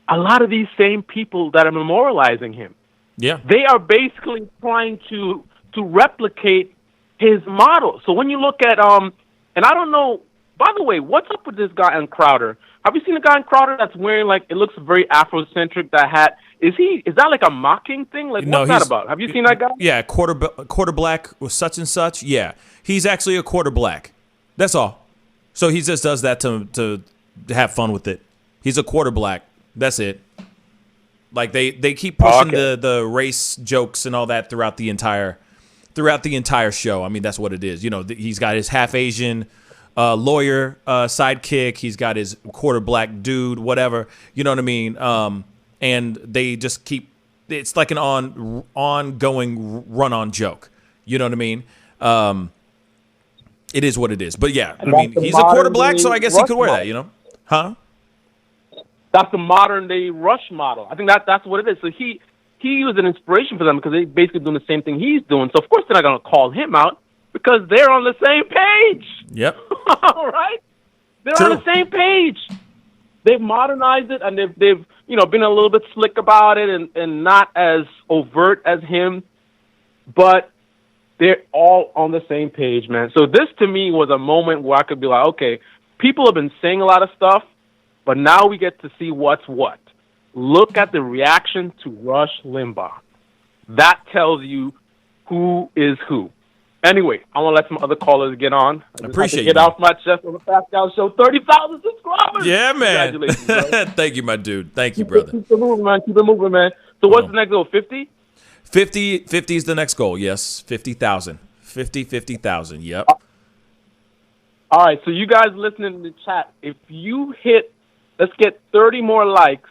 S8: a lot of these same people that are memorializing him.
S1: Yeah.
S8: They are basically trying to replicate his model. So when you look at and I don't know, by the way, what's up with this guy in Crowder? Have you seen the guy in Crowder that's wearing, like, it looks very Afrocentric, that hat? Is that like a mocking thing? Like, what's that about? Have you seen that guy?
S1: Yeah, quarter black with such and such. Yeah, he's actually a quarter black. That's all. So he just does that to have fun with it. He's a quarter black. That's it. Like they keep pushing the race jokes and all that throughout the entire show. I mean, that's what it is. You know, he's got his half Asian lawyer sidekick. He's got his quarter black dude, whatever. You know what I mean? And they just keep. It's like an ongoing run-on joke. You know what I mean? It is what it is. But yeah, I mean, he's a quarter black, so I guess he could wear that. You know? Huh?
S8: That's the modern day Rush model. I think that's what it is. So he was an inspiration for them because they basically doing the same thing he's doing. So of course they're not going to call him out because they're on the same page.
S1: Yep.
S8: All right. They're on the same page. They've modernized it and they've been a little bit slick about it and not as overt as him, but they're all on the same page, man. So this to me was a moment where I could be like, okay, people have been saying a lot of stuff, but now we get to see what's what. Look at the reaction to Rush Limbaugh. That tells you who is who. Anyway, I want to let some other callers get on. I
S1: appreciate
S8: get off my chest on the Pascal Show. 30,000 subscribers.
S1: Yeah, man.
S8: Congratulations, bro.
S1: Thank you, my dude. Thank you, brother.
S8: Keep it moving, man. Keep it moving, man. So what's the next goal, 50?
S1: 50 is the next goal, yes. 50,000. 50,000, yep.
S8: All right, so you guys listening in the chat, if you hit, let's get 30 more likes,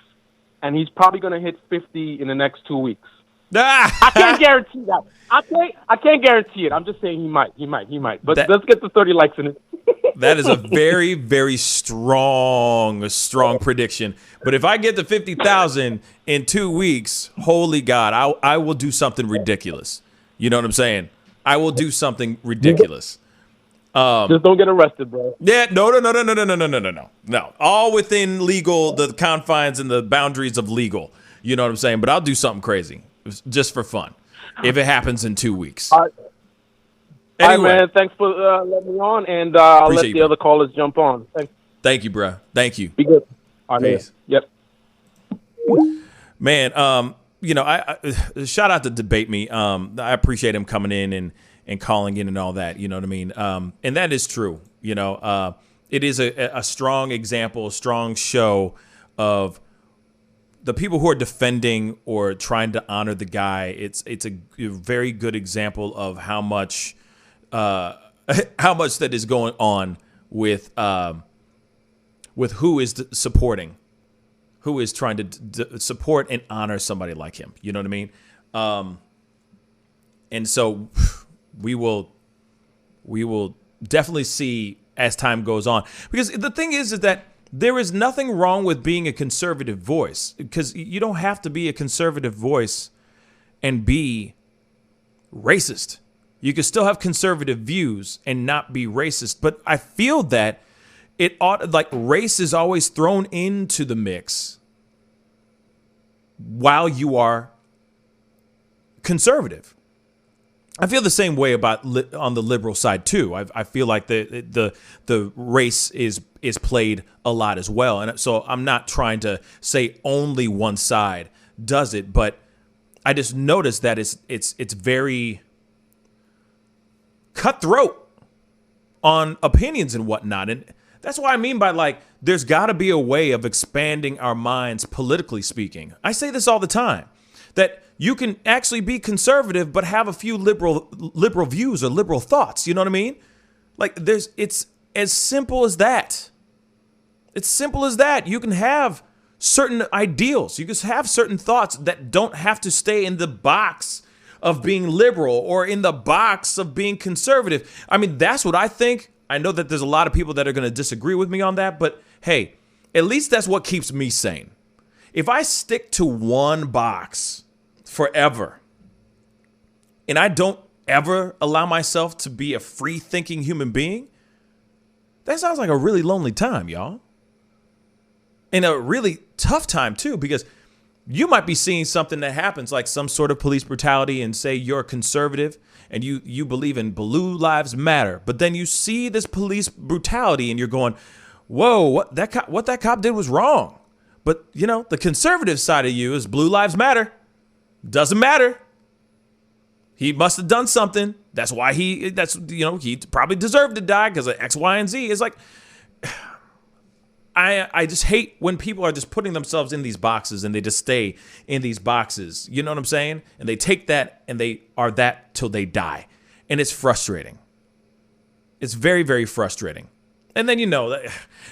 S8: and he's probably going to hit 50 in the next 2 weeks. I can't guarantee that. I can't guarantee it. I'm just saying he might. But let's get the 30 likes in it.
S1: That is a very, very strong prediction. But if I get to 50,000 in 2 weeks, holy God, I will do something ridiculous. You know what I'm saying? I will do something ridiculous.
S8: Just don't get arrested, bro.
S1: Yeah, no. All within the confines and the boundaries of legal. You know what I'm saying? But I'll do something crazy just for fun if it happens in 2 weeks.
S8: All right.
S1: Anyway.
S8: All right, man. Thanks for letting me on, and I'll let the other callers jump on. Thanks.
S1: Thank you, bro. Thank you.
S8: Be good. All right,
S1: peace.
S8: Yep.
S1: Man, I shout out to Debate Me. I appreciate him coming in and calling in and all that. You know what I mean? And that is true. You know, it is a strong example, a strong show of the people who are defending or trying to honor the guy. It's a very good example of how much that is going on with who is supporting, who is trying to support and honor somebody like him. You know what I mean? And so we will We will definitely see as time goes on. Because the thing is that there is nothing wrong with being a conservative voice, because you don't have to be a conservative voice and be racist. You can still have conservative views and not be racist. But I feel that it ought, like, race is always thrown into the mix while you are conservative. I feel the same way about on the liberal side too. I feel like the race is played a lot as well, and so I'm not trying to say only one side does it, but I just noticed that it's very cutthroat on opinions and whatnot, and that's what I mean by, like, there's got to be a way of expanding our minds politically speaking. I say this all the time, that you can actually be conservative but have a few liberal views or liberal thoughts. You know what I mean? Like, it's as simple as that. It's simple as that. You can have certain ideals. You can have certain thoughts that don't have to stay in the box of being liberal or in the box of being conservative. I mean, that's what I think. I know that there's a lot of people that are going to disagree with me on that, but hey, at least that's what keeps me sane. If I stick to one box forever and I don't ever allow myself to be a free-thinking human being, that sounds like a really lonely time, y'all. And a really tough time too, because you might be seeing something that happens, like some sort of police brutality, and say you're a conservative and you believe in blue lives matter, but then you see this police brutality and you're going, whoa, what that cop did was wrong. But, you know, the conservative side of you is blue lives matter. Doesn't matter. He must have done something. That's why he probably deserved to die because of X, Y, and Z. It's like, I just hate when people are just putting themselves in these boxes and they just stay in these boxes. You know what I'm saying? And they take that and they are that till they die. And it's frustrating. It's very, very frustrating. And then,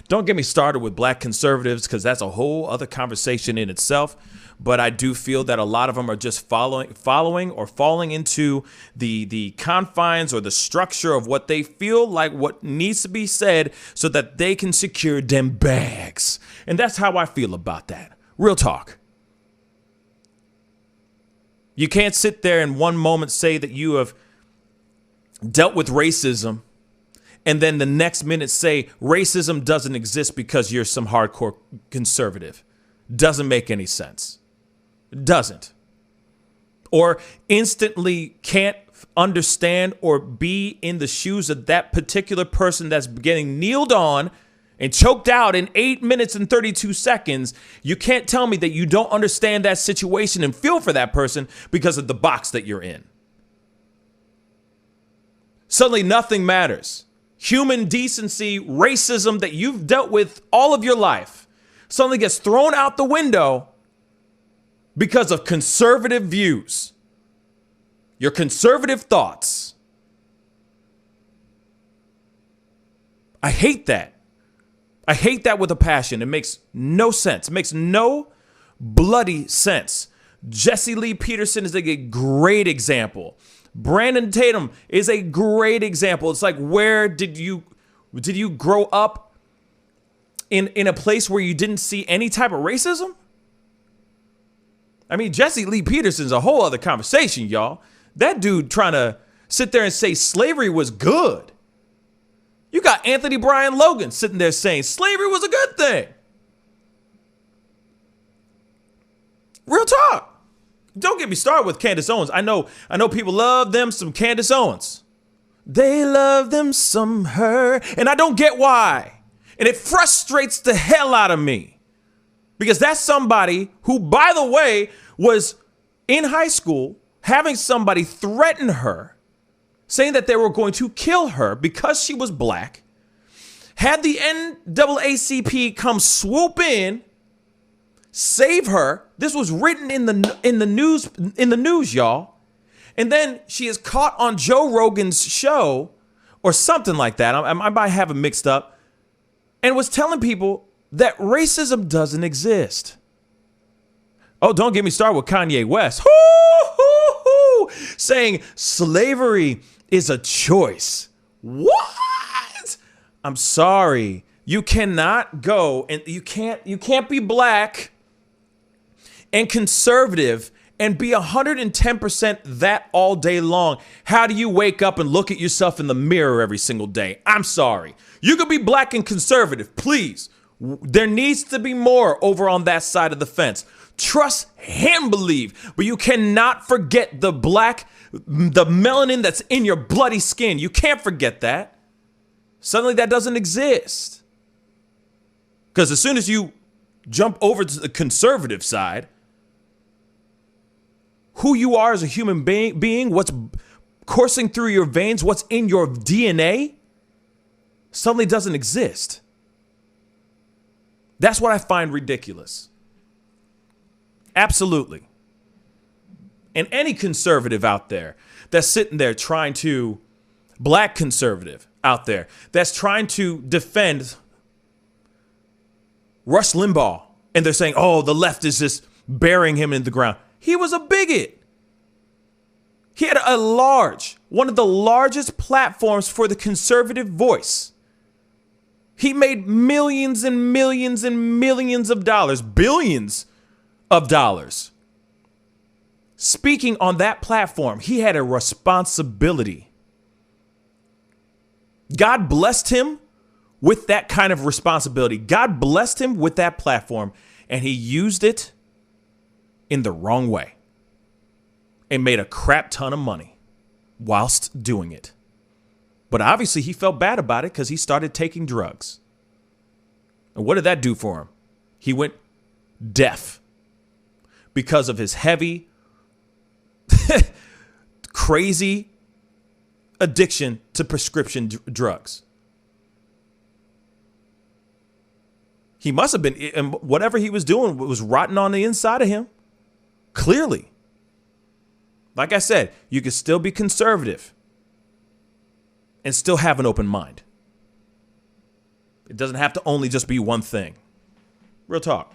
S1: don't get me started with black conservatives, because that's a whole other conversation in itself. But I do feel that a lot of them are just following or falling into the confines or the structure of what they feel like what needs to be said so that they can secure them bags. And that's how I feel about that. Real talk. You can't sit there in one moment say that you have dealt with racism and then the next minute say racism doesn't exist because you're some hardcore conservative. Doesn't make any sense. Doesn't. Or instantly can't understand or be in the shoes of that particular person that's getting kneeled on and choked out in 8 minutes and 32 seconds. You can't tell me that you don't understand that situation and feel for that person because of the box that you're in. Suddenly nothing matters. Human decency, racism that you've dealt with all of your life suddenly gets thrown out the window because of conservative views, your conservative thoughts. I hate that. I hate that with a passion. It makes no sense. It makes no bloody sense. Jesse Lee Peterson is a great example. Brandon Tatum is a great example. It's like, where did you grow up in a place where you didn't see any type of racism? I mean, Jesse Lee Peterson's a whole other conversation, y'all. That dude trying to sit there and say slavery was good. You got Anthony Bryan Logan sitting there saying slavery was a good thing. Real talk. Don't get me started with Candace Owens. I know people love them some Candace Owens. They love them some her. And I don't get why. And it frustrates the hell out of me. Because that's somebody who, by the way, was in high school having somebody threaten her, saying that they were going to kill her because she was black. Had the NAACP come swoop in, save her. This was written in the news, y'all. And then she is caught on Joe Rogan's show or something like that. I might have it mixed up, and was telling people that racism doesn't exist. Oh, don't get me started with Kanye West. Saying slavery is a choice. What? I'm sorry. You cannot go and you can't be black and conservative and be 110% that all day long. How do you wake up and look at yourself in the mirror every single day? I'm sorry. You could be black and conservative, please. There needs to be more over on that side of the fence. Trust and believe, but you cannot forget the melanin that's in your bloody skin. You can't forget that. Suddenly that doesn't exist. Because as soon as you jump over to the conservative side, who you are as a human being, what's coursing through your veins, what's in your DNA, suddenly doesn't exist. That's what I find ridiculous. Absolutely. And any conservative out there that's sitting there trying to, black conservative out there, that's trying to defend Rush Limbaugh, and they're saying, oh, the left is just burying him in the ground. He was a bigot. He had one of the largest platforms for the conservative voice. He made millions and millions and millions of dollars, billions of dollars. Speaking on that platform, he had a responsibility. God blessed him with that kind of responsibility. God blessed him with that platform, and he used it in the wrong way and made a crap ton of money whilst doing it. But obviously he felt bad about it because he started taking drugs. And what did that do for him? He went deaf because of his heavy, crazy addiction to prescription drugs. He must have been, and whatever he was doing was rotting on the inside of him. Clearly. Like I said, you can still be conservative and still have an open mind. It doesn't have to only just be one thing. Real talk.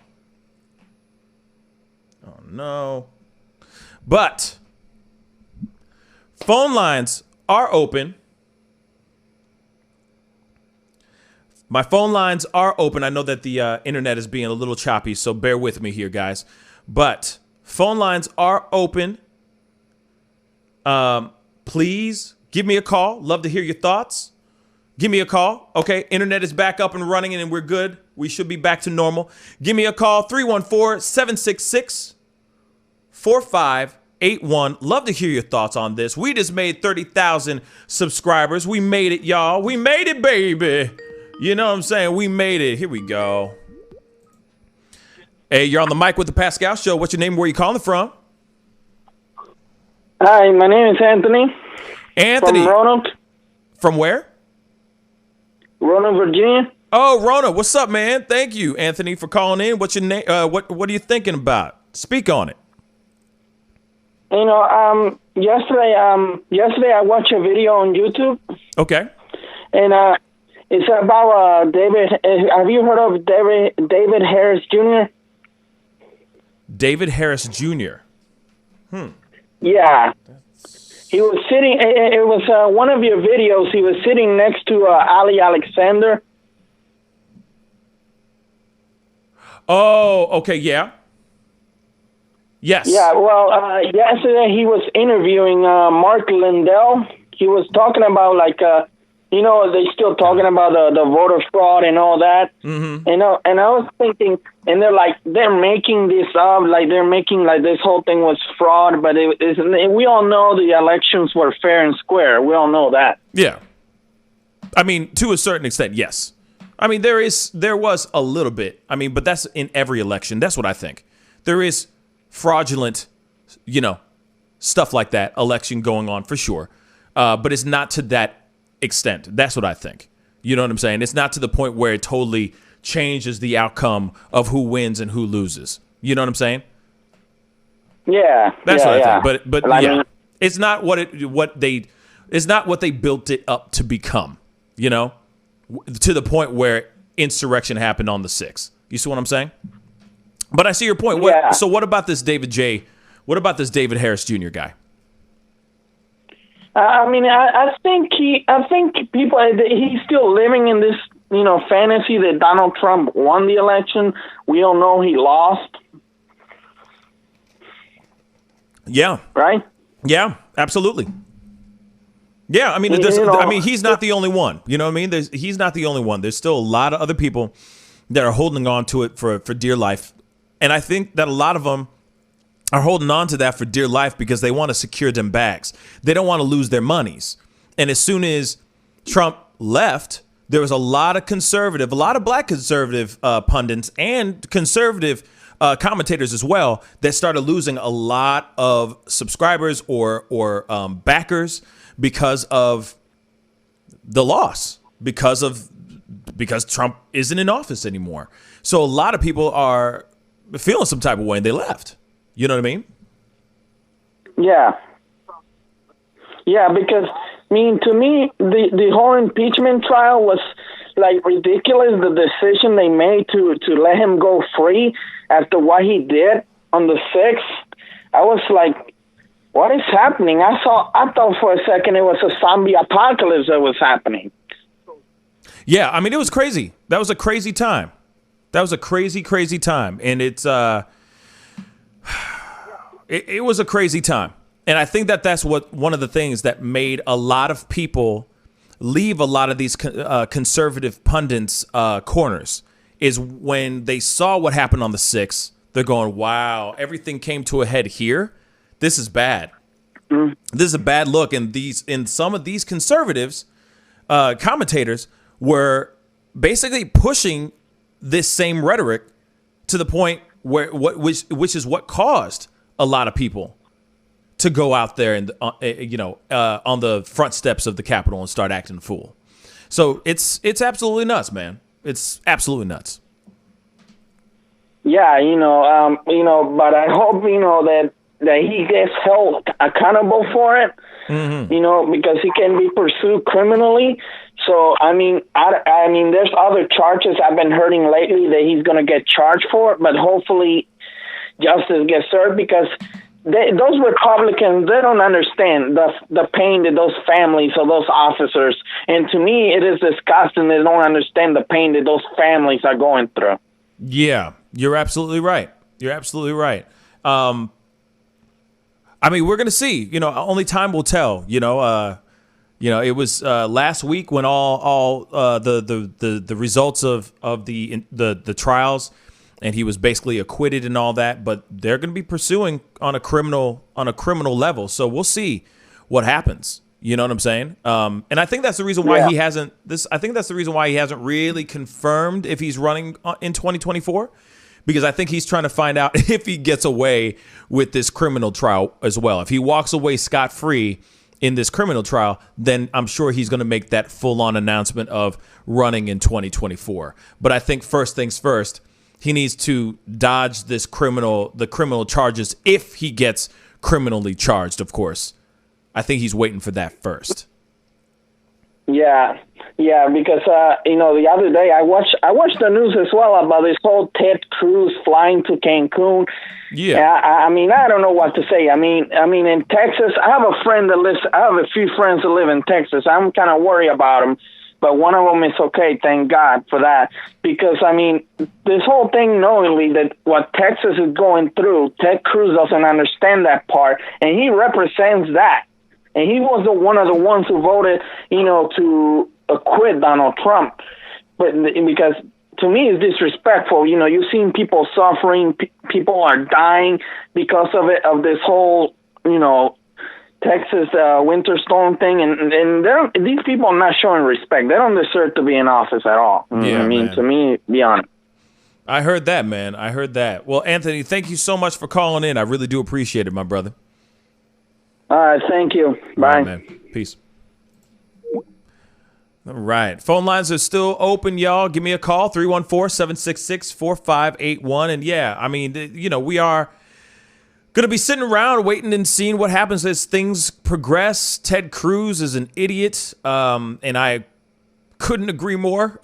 S1: Oh, no. But phone lines are open. My phone lines are open. I know that the internet is being a little choppy, so bear with me here, guys. But phone lines are open. Please give me a call. Love to hear your thoughts. Give me a call. Okay, internet is back up and running and we're good. We should be back to normal. Give me a call, 314-766-4581. Love to hear your thoughts on this. We just made 30,000 subscribers. We made it, y'all. We made it, baby. You know what I'm saying? We made it. Here we go. Hey, you're on the mic with the Pascal Show. What's your name? Where are you calling from?
S10: Hi, my name is Anthony.
S1: Anthony.
S10: From Roanoke.
S1: From where?
S10: Roanoke, Virginia.
S1: Oh, Rona, what's up, man? Thank you, Anthony, for calling in. What's your name? What are you thinking about? Speak on it.
S10: You know, yesterday I watched a video on YouTube.
S1: Okay.
S10: And it's about David. Have you heard of David Harris Jr.?
S1: David Harris Jr.
S10: Yeah. He was sitting. It was one of your videos. He was sitting next to Ali Alexander.
S1: Oh, okay, yeah. Yes.
S10: Yeah, well, yesterday he was interviewing Mark Lindell. He was talking about, like, you know, they still talking about the voter fraud and all that. Mm-hmm. And I was thinking, and they're making this up, like they're making like this whole thing was fraud, but we all know the elections were fair and square. We all know that.
S1: Yeah. I mean, to a certain extent, yes. I mean, there was a little bit. I mean, but that's in every election. That's what I think. There is fraudulent, you know, stuff like that, election going on for sure. But it's not to that extent. That's what I think. You know what I'm saying? It's not to the point where it totally changes the outcome of who wins and who loses. You know what I'm saying?
S10: Yeah.
S1: That's what I think. But
S10: I
S1: yeah,
S10: mean,
S1: it's not what they built it up to become, you know, to the point where insurrection happened on the 6th. You see what I'm saying? But I see your point. So what about this David Harris Jr. guy?
S10: I think he's still living in this, fantasy that Donald Trump won the election. We all know he lost.
S1: Yeah.
S10: Right?
S1: Yeah, absolutely. Yeah, I mean, he's not the only one. You know what I mean? He's not the only one. There's still a lot of other people that are holding on to it for dear life. And I think that a lot of them are holding on to that for dear life because they want to secure them bags. They don't want to lose their monies. And as soon as Trump left, there was a lot of black conservative pundits and conservative commentators as well that started losing a lot of subscribers or backers because of the loss, because Trump isn't in office anymore. So a lot of people are feeling some type of way and they left. You know what I mean?
S10: Yeah. Yeah, because to me, the whole impeachment trial was like ridiculous. The decision they made to let him go free after what he did on the 6th, I was like, what is happening? I thought for a second it was a zombie apocalypse that was happening.
S1: Yeah, I mean, it was crazy. That was a crazy time. That was a crazy, crazy time. And it's it was a crazy time. And I think that's one of the things that made a lot of people leave a lot of these conservative pundits' corners is when they saw what happened on the 6th. They're going, wow, everything came to a head here. This is bad. This is a bad look. And some of these conservatives, commentators, were basically pushing this same rhetoric to the point which is what caused a lot of people to go out there and on the front steps of the Capitol and start acting a fool. So it's absolutely nuts, man. It's absolutely nuts.
S10: Yeah, but I hope that he gets held accountable for it. Mm-hmm. Because he can be pursued criminally. So I mean, there's other charges I've been hearing lately that he's going to get charged for, but hopefully justice gets served because those Republicans, they don't understand the pain that those families of those officers, and to me, it is disgusting. They don't understand the pain that those families are going through.
S1: Yeah, you're absolutely right. You're absolutely right. I mean, we're gonna see. Only time will tell. It was last week when all the results of the trials, and he was basically acquitted and all that. But they're gonna be pursuing on a criminal level. So we'll see what happens. You know what I'm saying? And I think that's the reason why he hasn't. I think that's the reason why he hasn't really confirmed if he's running in 2024. Because I think he's trying to find out if he gets away with this criminal trial as well. If he walks away scot-free in this criminal trial, then I'm sure he's going to make that full-on announcement of running in 2024. But I think first things first, he needs to dodge the criminal charges if he gets criminally charged, of course. I think he's waiting for that first.
S10: Yeah, because the other day I watched the news as well about this whole Ted Cruz flying to Cancun.
S1: Yeah,
S10: I mean, I don't know what to say. I mean, in Texas, I have a few friends that live in Texas. I'm kind of worried about them, but one of them is okay. Thank God for that, because I mean, this whole thing, knowingly that what Texas is going through, Ted Cruz doesn't understand that part, and he represents that. And he was one of the ones who voted, to acquit Donald Trump. But because to me it's disrespectful. You've seen people suffering, people are dying because of it, of this whole, Texas winter storm thing, and these people are not showing respect. They don't deserve to be in office at all.
S1: Yeah, man.
S10: To me, be honest.
S1: I heard that, man. I heard that. Well, Anthony, thank you so much for calling in. I really do appreciate it, my brother.
S10: All right, thank you. Bye.
S1: All right, man. Peace. All right. Phone lines are still open, y'all. Give me a call, 314-766-4581. And yeah, I mean, we are going to be sitting around waiting and seeing what happens as things progress. Ted Cruz is an idiot, and I couldn't agree more.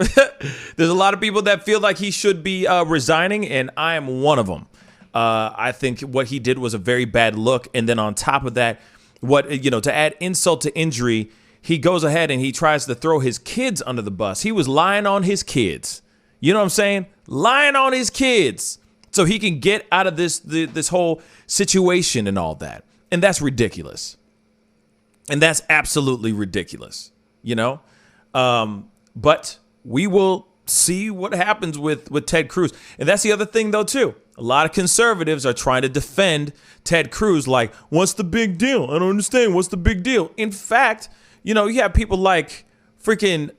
S1: There's a lot of people that feel like he should be resigning, and I am one of them. I think what he did was a very bad look. And then on top of that, To add insult to injury, he goes ahead and he tries to throw his kids under the bus. He was lying on his kids. You know what I'm saying? Lying on his kids so he can get out of this whole situation and all that. And that's ridiculous. And that's absolutely ridiculous, But we will see what happens with Ted Cruz. And that's the other thing, though, too. A lot of conservatives are trying to defend Ted Cruz like, what's the big deal? I don't understand. What's the big deal? In fact, you have people like freaking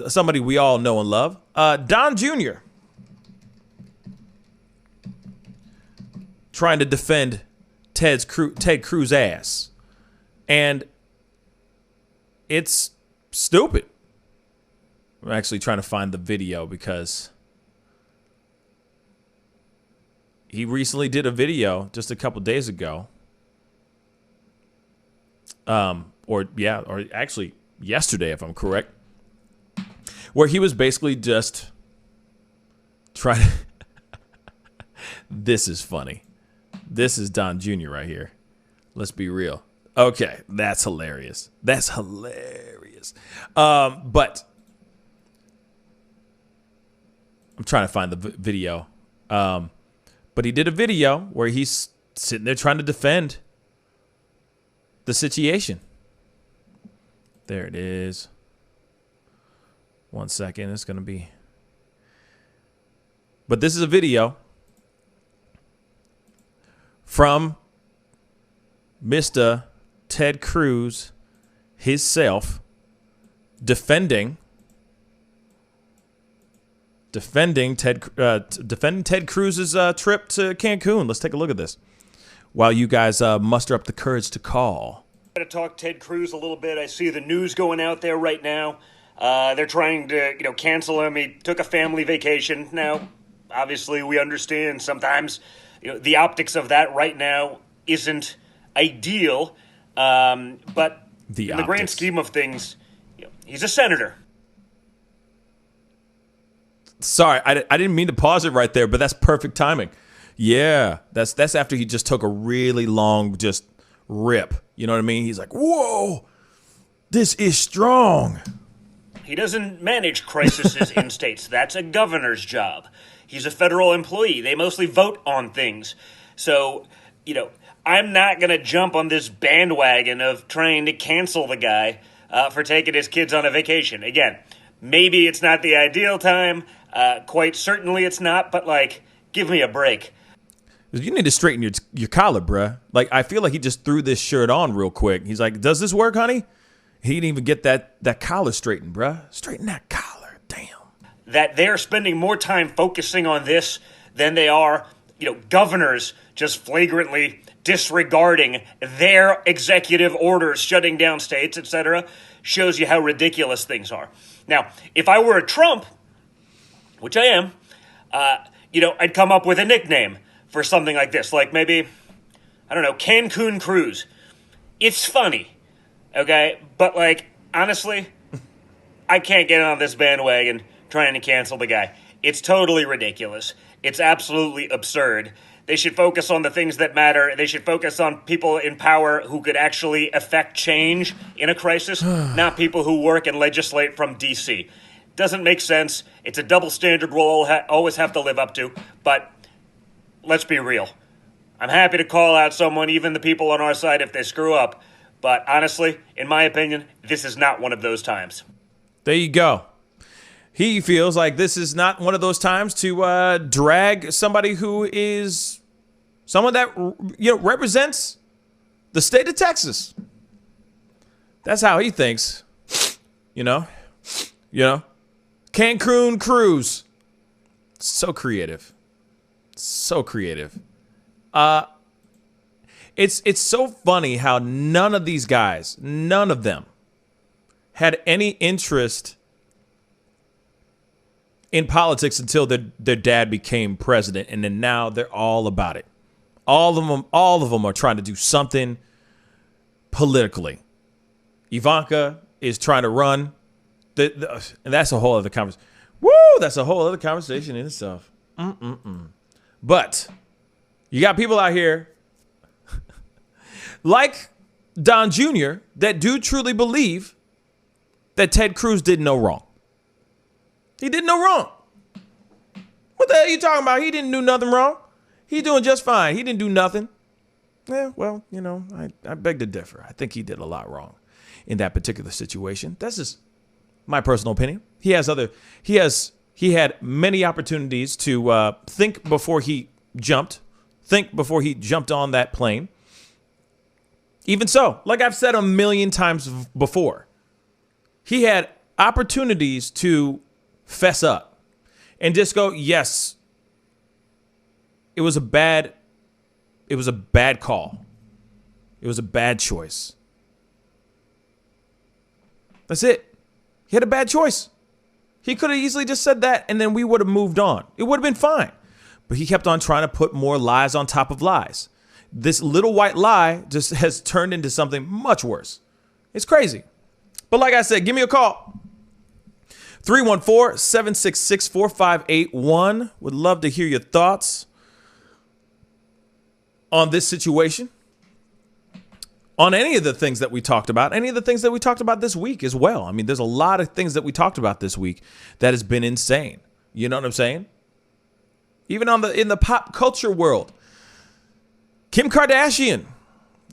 S1: somebody we all know and love, Don Jr., trying to defend Ted Cruz ass. And it's stupid. I'm actually trying to find the video because he recently did a video just a couple days ago. Or actually yesterday, if I'm correct, where he was basically just trying. This is funny. This is Don Jr. right here. Let's be real. Okay, that's hilarious. That's hilarious. But I'm trying to find the video. But he did a video where he's sitting there trying to defend the situation. There it is. 1 second. It's going to be. But this is a video from Mr. Ted Cruz himself defending Ted Cruz's trip to Cancun. Let's take a look at this while you guys muster up the courage to call.
S11: I'm going to talk Ted Cruz a little bit. I see the news going out there right now. They're trying to, cancel him. He took a family vacation. Now, obviously, we understand sometimes, the optics of that right now isn't ideal. But in the grand scheme of things, he's a senator.
S1: Sorry, I didn't mean to pause it right there, but that's perfect timing. Yeah, that's after he just took a really long just rip. You know what I mean? He's like, whoa, this is strong.
S11: He doesn't manage crises in states. That's a governor's job. He's a federal employee. They mostly vote on things. So, I'm not going to jump on this bandwagon of trying to cancel the guy for taking his kids on a vacation. Again, maybe it's not the ideal time. Quite certainly it's not, but give me a break.
S1: You need to straighten your collar, bruh. I feel like he just threw this shirt on real quick. He's like, does this work, honey? He didn't even get that collar straightened, bruh. Straighten that collar, damn.
S11: That they're spending more time focusing on this than they are, governors just flagrantly disregarding their executive orders, shutting down states, etc., shows you how ridiculous things are. Now, if I were a Trump, which I am, I'd come up with a nickname for something like this. Maybe, I don't know, Cancun Cruz. It's funny, okay? But, honestly, I can't get on this bandwagon trying to cancel the guy. It's totally ridiculous. It's absolutely absurd. They should focus on the things that matter. They should focus on people in power who could actually affect change in a crisis, not people who work and legislate from D.C. Doesn't make sense. It's a double standard we'll always have to live up to. But let's be real. I'm happy to call out someone, even the people on our side, if they screw up. But honestly, in my opinion, this is not one of those times.
S1: There you go. He feels like this is not one of those times to drag somebody who is someone that represents the state of Texas. That's how he thinks. Cancun Cruz. So creative. So creative. It's so funny how none of these guys, none of them, had any interest in politics until their dad became president, and then now they're all about it. All of them are trying to do something politically. Ivanka is trying to run, and that's a whole other conversation. Woo, that's a whole other conversation in itself. But you got people out here like Don Jr., that do truly believe that Ted Cruz did no wrong. He did no wrong. What the hell are you talking about? He didn't do nothing wrong. He's doing just fine. He didn't do nothing. Yeah, well, you know, I beg to differ. I think he did a lot wrong in that particular situation. That's just my personal opinion. He had many opportunities to think before he jumped on that plane. Even so, like I've said a million times before, he had opportunities to fess up and just go, yes, it was a bad call. It was a bad choice. That's it. He had a bad choice. He could have easily just said that and then we would have moved on. It would have been fine. But he kept on trying to put more lies on top of lies. This little white lie just has turned into something much worse. It's crazy. But like I said, give me a call. 314-766-4581. Would love to hear your thoughts on this situation. On any of the things that we talked about, any of the things that we talked about this week as well. I mean, there's a lot of things that we talked about this week that has been insane. You know what I'm saying? Even in the pop culture world, Kim Kardashian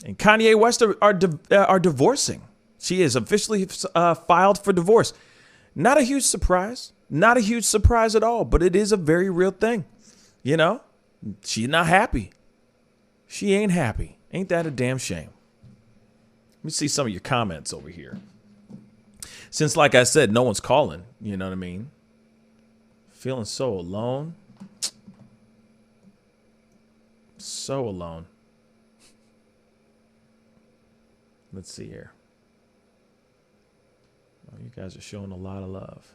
S1: and Kanye West are divorcing. She is officially filed for divorce. Not a huge surprise. Not a huge surprise at all, but it is a very real thing. You know, she's not happy. She ain't happy. Ain't that a damn shame? Let me see some of your comments over here. Since, like I said, no one's calling, you know what I mean? Feeling so alone. So alone. Let's see here. Oh, you guys are showing a lot of love.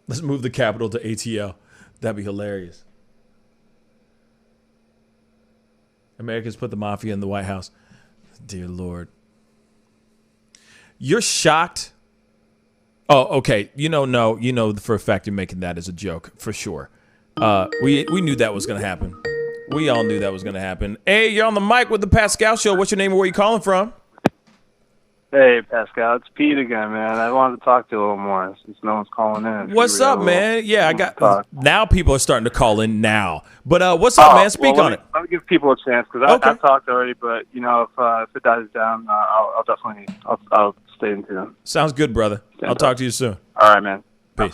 S1: Let's move the capital to ATL. That'd be hilarious. Americans put the mafia in the White House. Dear Lord. You're shocked. Oh, okay. No, for a fact you're making that as a joke, for sure. We knew that was going to happen. We all knew that was going to happen. Hey, you're on the mic with the Pascal Show. What's your name and where you calling from?
S8: Hey, Pascal, it's Pete again, man. I wanted to talk to you a little more since no one's calling in.
S1: What's up, man? Yeah, I got. Now people are starting to call in now. But what's up, man? Speak on it.
S8: Let me give people a chance because I've talked already. But you know, if it dies down, I'll definitely I'll stay in tune.
S1: Sounds good, brother. I'll talk to you soon.
S8: All right, man.
S1: Peace.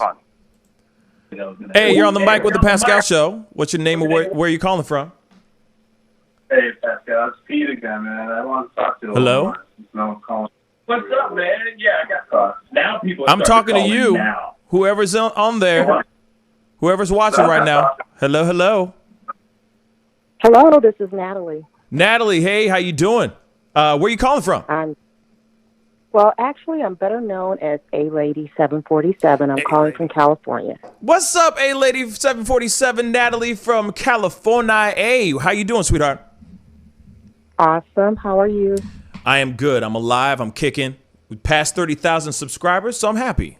S1: Hey, you're on the mic with the Pascal Show. What's your name and where are you calling from?
S8: Hey, Pascal, it's Pete again, man. I want to talk to you.
S1: Hello.
S8: No one's calling. What's up, man? Yeah, I got now. People.
S1: I'm talking to you. Now. Whoever's on there. Whoever's watching right now. Hello, hello.
S12: Hello, this is Natalie.
S1: Natalie, hey, how you doing? Where are you calling from?
S12: Well, actually, I'm better known as A-Lady 747. I'm calling from California.
S1: What's up, A-Lady 747? Natalie from California. Hey, how you doing, sweetheart?
S12: Awesome. How are you?
S1: I am good. I'm alive. I'm kicking. We passed 30,000 subscribers, so I'm happy.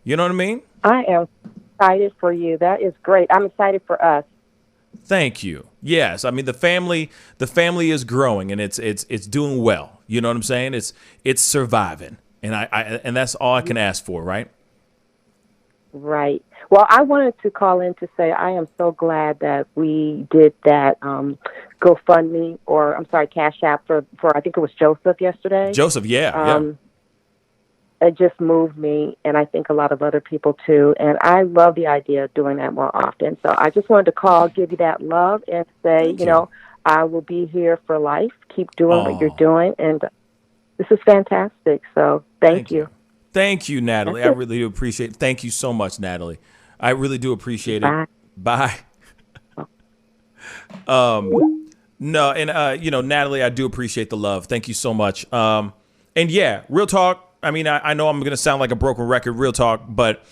S1: You know what I mean?
S12: I am excited for you. That is great. I'm excited for us.
S1: Thank you. Yes, I mean the family is growing and it's doing well. You know what I'm saying? It's surviving, and and that's all I can ask for, right?
S12: Right. Well, I wanted to call in to say I am so glad that we did that GoFundMe or Cash App for I think it was Joseph yesterday.
S1: Joseph, yeah.
S12: It just moved me, and I think a lot of other people too. And I love the idea of doing that more often. So I just wanted to call, give you that love, and say, you know, I will be here for life. Keep doing what you're doing, and this is fantastic. So thank you.
S1: Thank you, Natalie. I really do appreciate it. Thank you so much, Natalie. I really do appreciate it. Bye. No, and you know, Natalie, I do appreciate the love. Thank you so much. And yeah, real talk. I mean, I know I'm going to sound like a broken record, real talk, but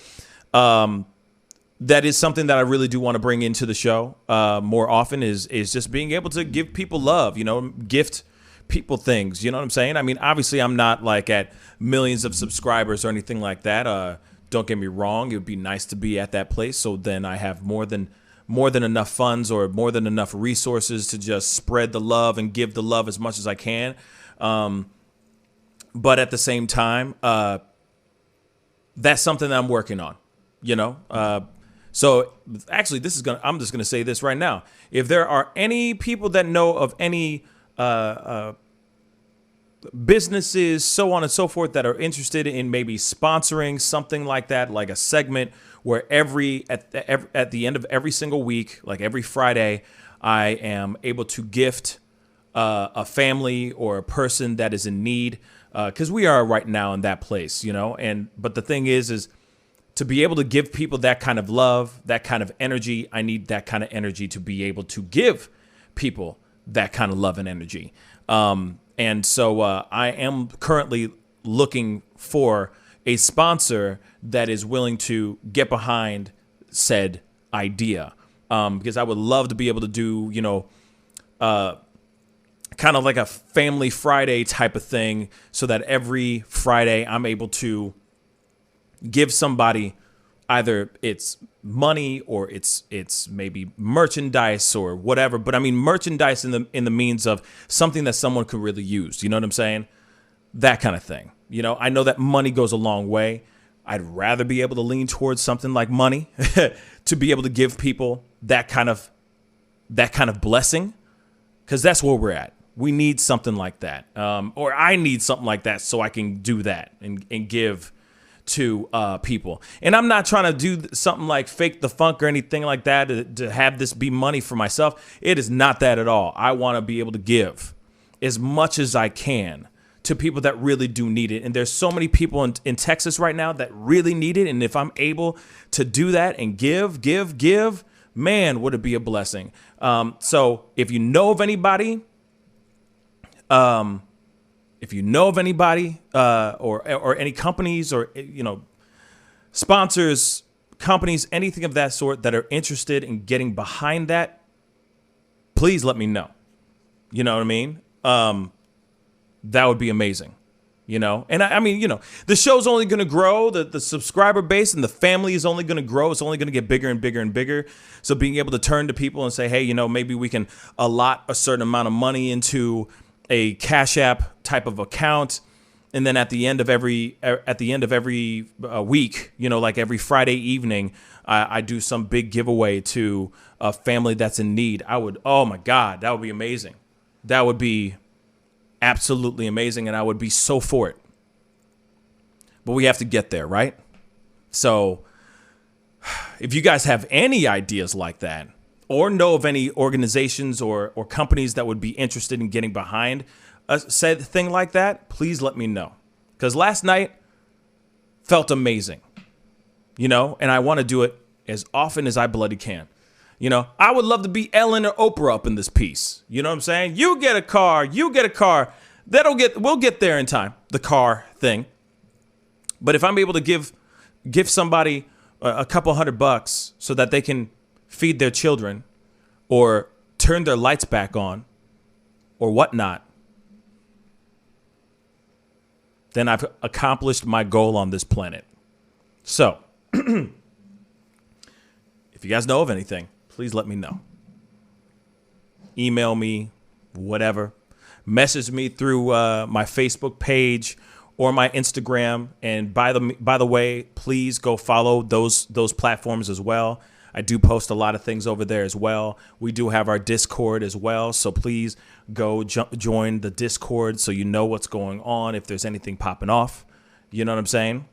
S1: that is something that I really do want to bring into the show more often is just being able to give people love, you know, gift people things. You know what I'm saying? I mean, obviously, I'm not like at millions of subscribers or anything like that. Don't get me wrong. It would be nice to be at that place. So then I have more than more than enough funds or more than enough resources to just spread the love and give the love as much as I can. But at the same time, that's something that I'm working on, you know? So actually, I'm just gonna say this right now. If there are any people that know of any businesses, so on and so forth, that are interested in maybe sponsoring something like that, like a segment where at the end of every single week, like every Friday, I am able to gift a family or a person that is in need, because we are right now in that place, you know. But the thing is to be able to give people that kind of love, that kind of energy, I need that kind of energy to be able to give people that kind of love and energy. And so I am currently looking for a sponsor that is willing to get behind said idea, because I would love to be able to do, you know, kind of like a family Friday type of thing, so that every Friday I'm able to give somebody, either it's money or it's maybe merchandise or whatever. But I mean merchandise in the means of something that someone could really use. You know what I'm saying? That kind of thing. You know, I know that money goes a long way. I'd rather be able to lean towards something like money to be able to give people that kind of blessing, because that's where we're at. We need something like that, or I need something like that so I can do that and give to people. And I'm not trying to do something like fake the funk or anything like that to have this be money for myself. It is not that at all. I want to be able to give as much as I can to people that really do need it. And there's so many people in Texas right now that really need it. And if I'm able to do that and give, man, would it be a blessing. So if you know of anybody, or any companies or, you know, sponsors, companies, anything of that sort that are interested in getting behind that, please let me know. You know what I mean? That would be amazing, you know? And I mean, you know, the show's only going to grow. The subscriber base and the family is only going to grow. It's only going to get bigger and bigger and bigger. So being able to turn to people and say, hey, you know, maybe we can allot a certain amount of money into a CashApp type of account, and then at the end of every week, you know, like every Friday evening, I do some big giveaway to a family that's in need. Oh my God, that would be amazing. That would be absolutely amazing, and I would be so for it. But we have to get there, right? So if you guys have any ideas like that, or know of any organizations or companies that would be interested in getting behind a said thing like that, please let me know. Because last night felt amazing, you know, and I want to do it as often as I bloody can. You know, I would love to be Ellen or Oprah up in this piece. You know what I'm saying? You get a car. We'll get there in time, the car thing. But if I'm able to give somebody a couple $100 so that they can feed their children or turn their lights back on or whatnot, then I've accomplished my goal on this planet. So if you guys know of anything, please let me know. Email me, whatever. Message me through my Facebook page or my Instagram. And by the way, please go follow those platforms as well. I do post a lot of things over there as well. We do have our Discord as well. So please go join the Discord so you know what's going on if there's anything popping off. You know what I'm saying?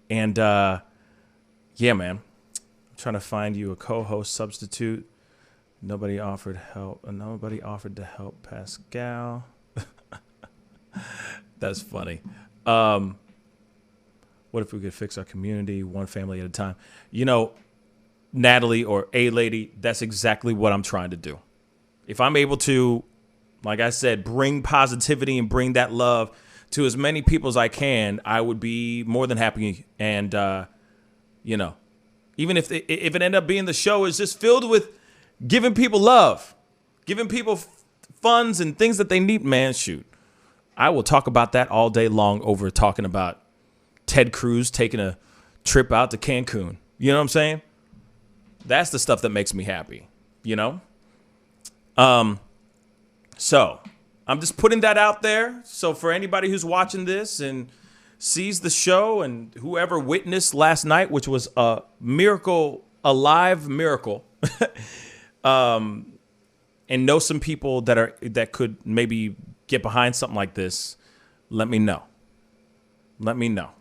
S1: And yeah, man. I'm trying to find you a co-host substitute. Nobody offered help. Nobody offered to help Pascal. That's funny. What if we could fix our community one family at a time? You know, Natalie or A-Lady, that's exactly what I'm trying to do. If I'm able to, like I said, bring positivity and bring that love to as many people as I can, I would be more than happy. And, you know, even if it ended up being the show is just filled with giving people love, giving people funds and things that they need, man, shoot. I will talk about that all day long over talking about Ted Cruz taking a trip out to Cancun. You know what I'm saying? That's the stuff that makes me happy, you know? So I'm just putting that out there. So for anybody who's watching this and sees the show and whoever witnessed last night, which was a miracle, a live miracle, and know some people that could maybe get behind something like this, let me know. Let me know.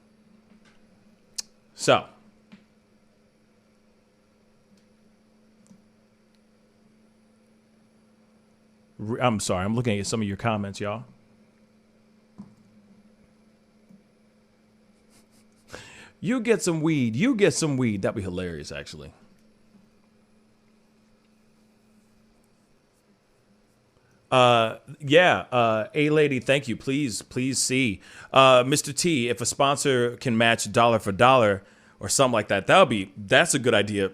S1: So I'm sorry, I'm looking at some of your comments, y'all. You get some weed. You get some weed. That'd be hilarious, actually. Yeah. A lady, thank you. Please see. Mr. T, if a sponsor can match dollar for dollar or something like that, that's a good idea.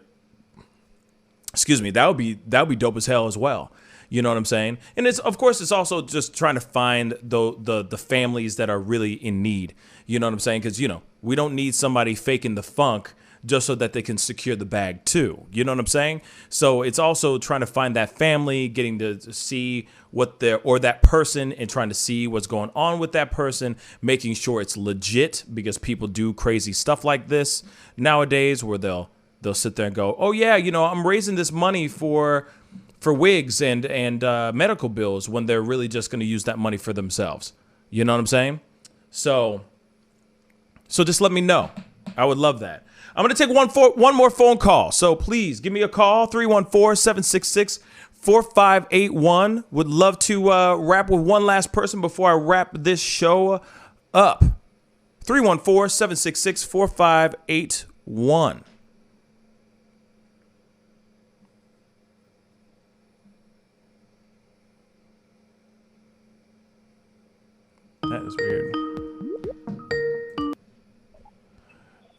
S1: Excuse me. That would be dope as hell as well. You know what I'm saying? And it's also just trying to find the families that are really in need. You know what I'm saying? Because, we don't need somebody faking the funk just so that they can secure the bag too. You know what I'm saying? So it's also trying to find that family, getting to see that person and trying to see what's going on with that person, making sure it's legit, because people do crazy stuff like this nowadays where they'll sit there and go, oh yeah, I'm raising this money for wigs and medical bills, when they're really just going to use that money for themselves. You know what I'm saying? So just let me know. I would love that. I'm going to take one more phone call. So please give me a call, 314-766-4581. Would love to wrap with one last person before I wrap this show up. 314-766-4581. That is weird.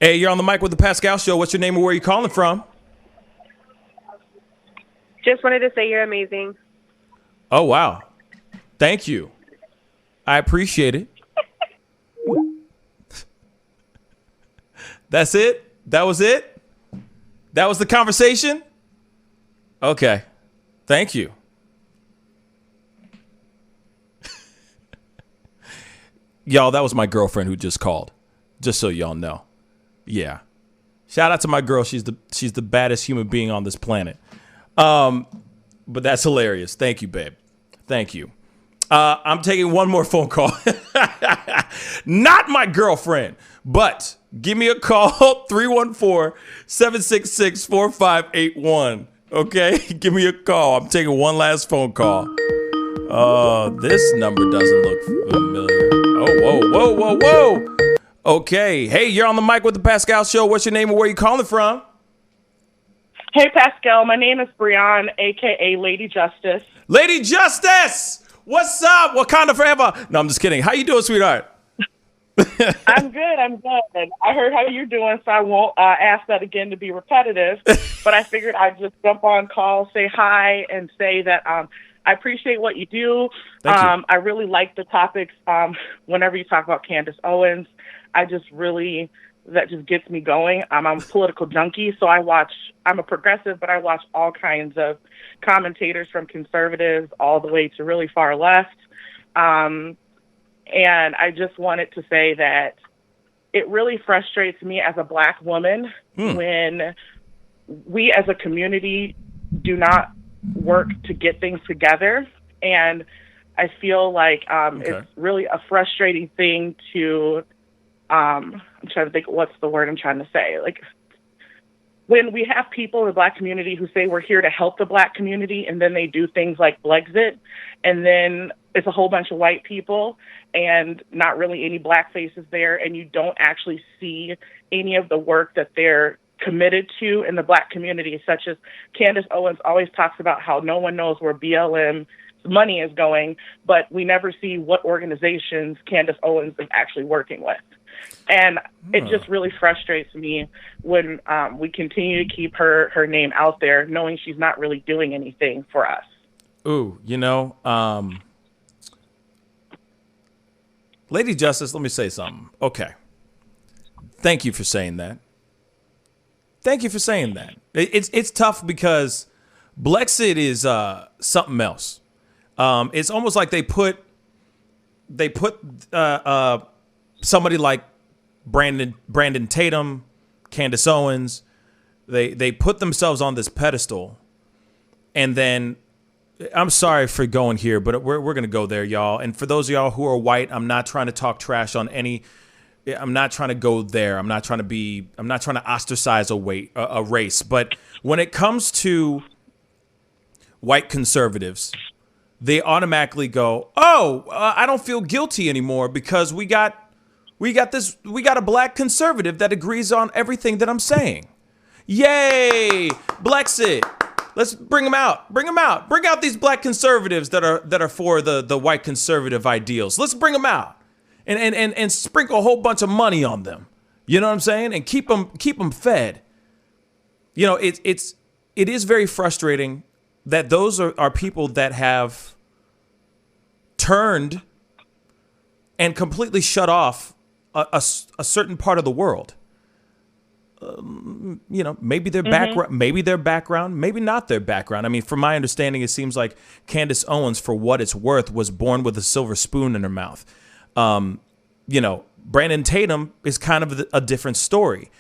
S1: Hey, you're on the mic with the Pascal Show. What's your name and where are you calling from?
S13: Just wanted to say you're amazing.
S1: Oh, wow. Thank you. I appreciate it. That's it? That was it? That was the conversation? Okay. Thank you. Y'all, that was my girlfriend who just called. Just so y'all know. Yeah. Shout out to my girl. She's the baddest human being on this planet. But that's hilarious. Thank you, babe. Thank you. I'm taking one more phone call. Not my girlfriend, but give me a call, 314-766-4581. Okay? Give me a call. I'm taking one last phone call. This number doesn't look familiar. Oh, whoa. Okay. Hey, you're on the mic with the Pascal Show. What's your name and where are you calling from?
S14: Hey, Pascal. My name is Brianne, a.k.a. Lady Justice.
S1: Lady Justice! What's up? Wakanda forever. No, I'm just kidding. How you doing, sweetheart?
S14: I'm good. I heard how you're doing, so I won't ask that again to be repetitive. But I figured I'd just jump on call, say hi, and say that I appreciate what you do.
S1: Thank you.
S14: I really like the topics. Whenever you talk about Candace Owens, that just gets me going. I'm a political junkie, so I'm a progressive, but I watch all kinds of commentators, from conservatives all the way to really far left. And I just wanted to say that it really frustrates me as a Black woman when we as a community do not work to get things together. And I feel like it's really a frustrating thing to, I'm trying to think what's the word I'm trying to say. Like, when we have people in the Black community who say we're here to help the Black community, and then they do things like Blexit, and then it's a whole bunch of white people and not really any Black faces there, and you don't actually see any of the work that they're committed to in the Black community, such as Candace Owens always talks about how no one knows where BLM's money is going, but we never see what organizations Candace Owens is actually working with. And it just really frustrates me when we continue to keep her name out there, knowing she's not really doing anything for us.
S1: Ooh, Lady Justice, let me say something. Okay. Thank you for saying that. Thank you for saying that. It's tough because Blexit is something else. It's almost like they put somebody like Brandon Tatum, Candace Owens. They put themselves on this pedestal, and then I'm sorry for going here, but we're gonna go there, y'all. And for those of y'all who are white, I'm not trying to talk trash on any. I'm not trying to go there. I'm not trying to ostracize a race. But when it comes to white conservatives, they automatically go, "Oh, I don't feel guilty anymore because we got a black conservative that agrees on everything that I'm saying." Yay, Blexit. Let's bring them out. Bring them out. Bring out these black conservatives that are for the white conservative ideals. Let's bring them out. And sprinkle a whole bunch of money on them. You know what I'm saying? And keep them fed. You know, it is very frustrating that those are people that have turned and completely shut off a certain part of the world. You know, maybe their background, maybe not their background. I mean, from my understanding, it seems like Candace Owens, for what it's worth, was born with a silver spoon in her mouth. You know, Brandon Tatum is kind of a different story.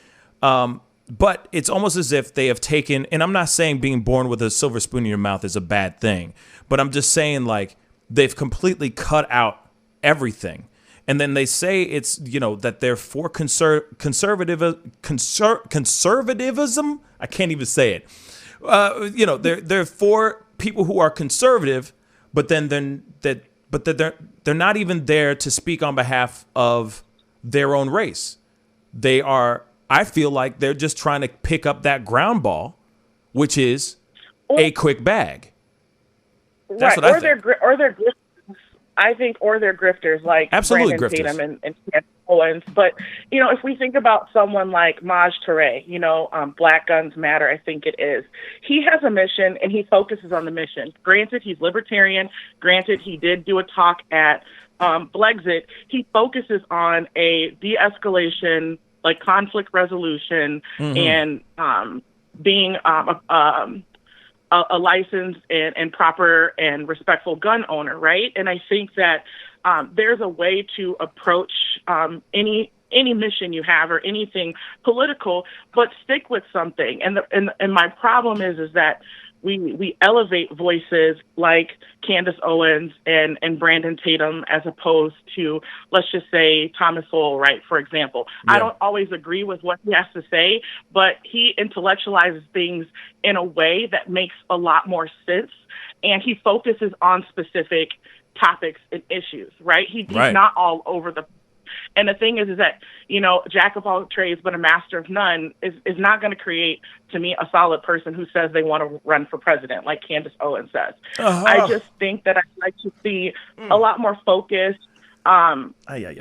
S1: But it's almost as if they have taken, and I'm not saying being born with a silver spoon in your mouth is a bad thing, but I'm just saying, like, they've completely cut out everything. And then they say it's, you know, that they're for conservatism. I can't even say it. You know, they're for people who are conservative, but then they're not even there to speak on behalf of their own race. They are, I feel like they're just trying to pick up that ground ball, which is a quick bag. That's what I think.
S14: Or they're I think, or they're grifters like
S1: absolutely
S14: Brandon
S1: grifters.
S14: Tatum and Candace Owens. But, you know, if we think about someone like Maj Touré, you know, Black Guns Matter, I think it is. He has a mission, and he focuses on the mission. Granted, he's libertarian. Granted, he did do a talk at Blexit. He focuses on a de-escalation, like conflict resolution, and being a licensed and proper and respectful gun owner, right? And I think that there's a way to approach any mission you have or anything political, but stick with something. And my problem is that we elevate voices like Candace Owens and Brandon Tatum as opposed to, let's just say, Thomas Sowell, right, for example. Yeah. I don't always agree with what he has to say, but he intellectualizes things in a way that makes a lot more sense, and he focuses on specific topics and issues, right? He's not all over the. And the thing is that, you know, jack of all trades but a master of none is not going to create, to me, a solid person who says they want to run for president, like Candace Owens says. I just think that I'd like to see a lot more focus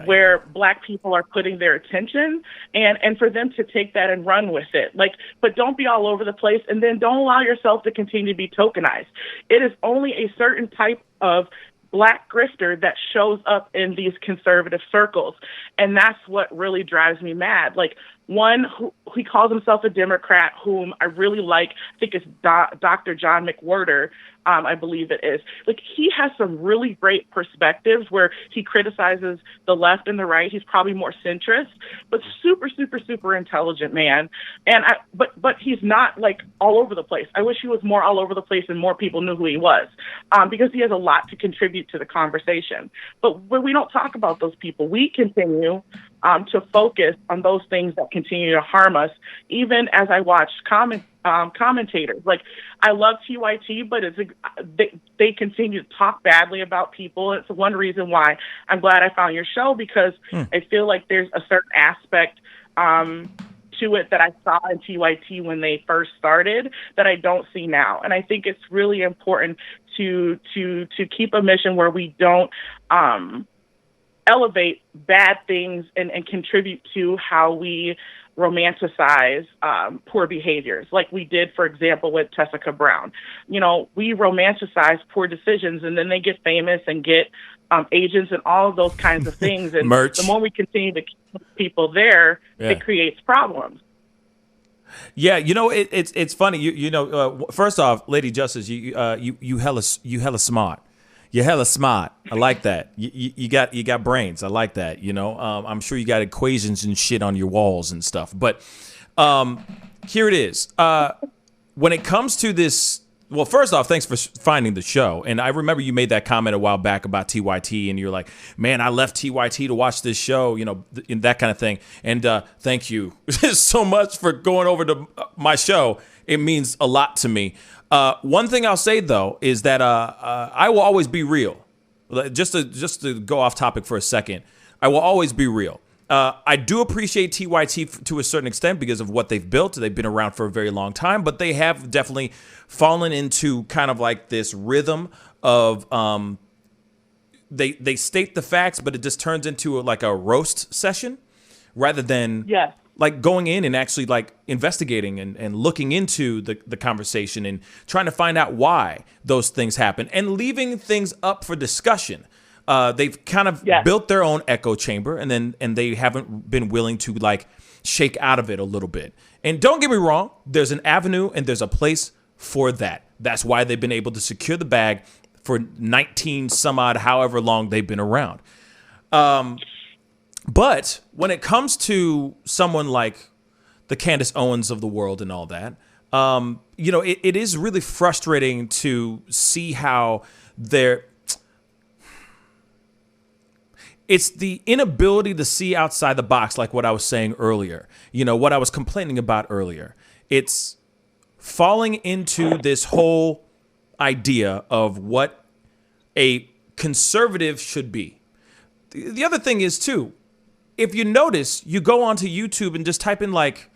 S14: where Black people are putting their attention, and for them to take that and run with it. Like, but don't be all over the place, and then don't allow yourself to continue to be tokenized. It is only a certain type of Black grifter that shows up in these conservative circles. And that's what really drives me mad. Like, one who he calls himself a Democrat, whom I really like, I think it's Dr. John McWhorter, I believe it is. Like, he has some really great perspectives where he criticizes the left and the right. He's probably more centrist, but super, super, super intelligent man. And but he's not like all over the place. I wish he was more all over the place and more people knew who he was, because he has a lot to contribute to the conversation. But when we don't talk about those people, we continue to focus on those things that continue to harm us, even as I watch commentators. Like, I love TYT, but they continue to talk badly about people. It's one reason why I'm glad I found your show, because I feel like there's a certain aspect to it that I saw in TYT when they first started that I don't see now. And I think it's really important to keep a mission where we don't elevate bad things and contribute to how we romanticize poor behaviors, like we did, for example, with Tessica Brown. You know, we romanticize poor decisions, and then they get famous and get agents and all of those kinds of things. And
S1: merch.
S14: The more we continue to keep people there, it creates problems.
S1: Yeah, you know it's funny. You know, first off, Lady Justice, you hella smart. You're hella smart. I like that. You got brains. I like that. You know, I'm sure you got equations and shit on your walls and stuff. But here it is. When it comes to this, well, first off, thanks for finding the show. And I remember you made that comment a while back about TYT, and you're like, man, I left TYT to watch this show, you know, that kind of thing. And thank you so much for going over to my show. It means a lot to me. One thing I'll say, though, is that I will always be real. Just to go off topic for a second, I will always be real. I do appreciate TYT to a certain extent because of what they've built. They've been around for a very long time, but they have definitely fallen into kind of like this rhythm of they state the facts, but it just turns into like a roast session rather than like going in and actually like investigating and looking into the conversation and trying to find out why those things happen and leaving things up for discussion. They've kind of built their own echo chamber, and they haven't been willing to like shake out of it a little bit. And don't get me wrong, there's an avenue and there's a place for that. That's why they've been able to secure the bag for 19 some odd, however long they've been around. But when it comes to someone like the Candace Owens of the world and all that, you know, it is really frustrating to see how it's the inability to see outside the box, like what I was saying earlier, you know, what I was complaining about earlier. It's falling into this whole idea of what a conservative should be. The other thing is, too, if you notice, you go onto YouTube and just type in like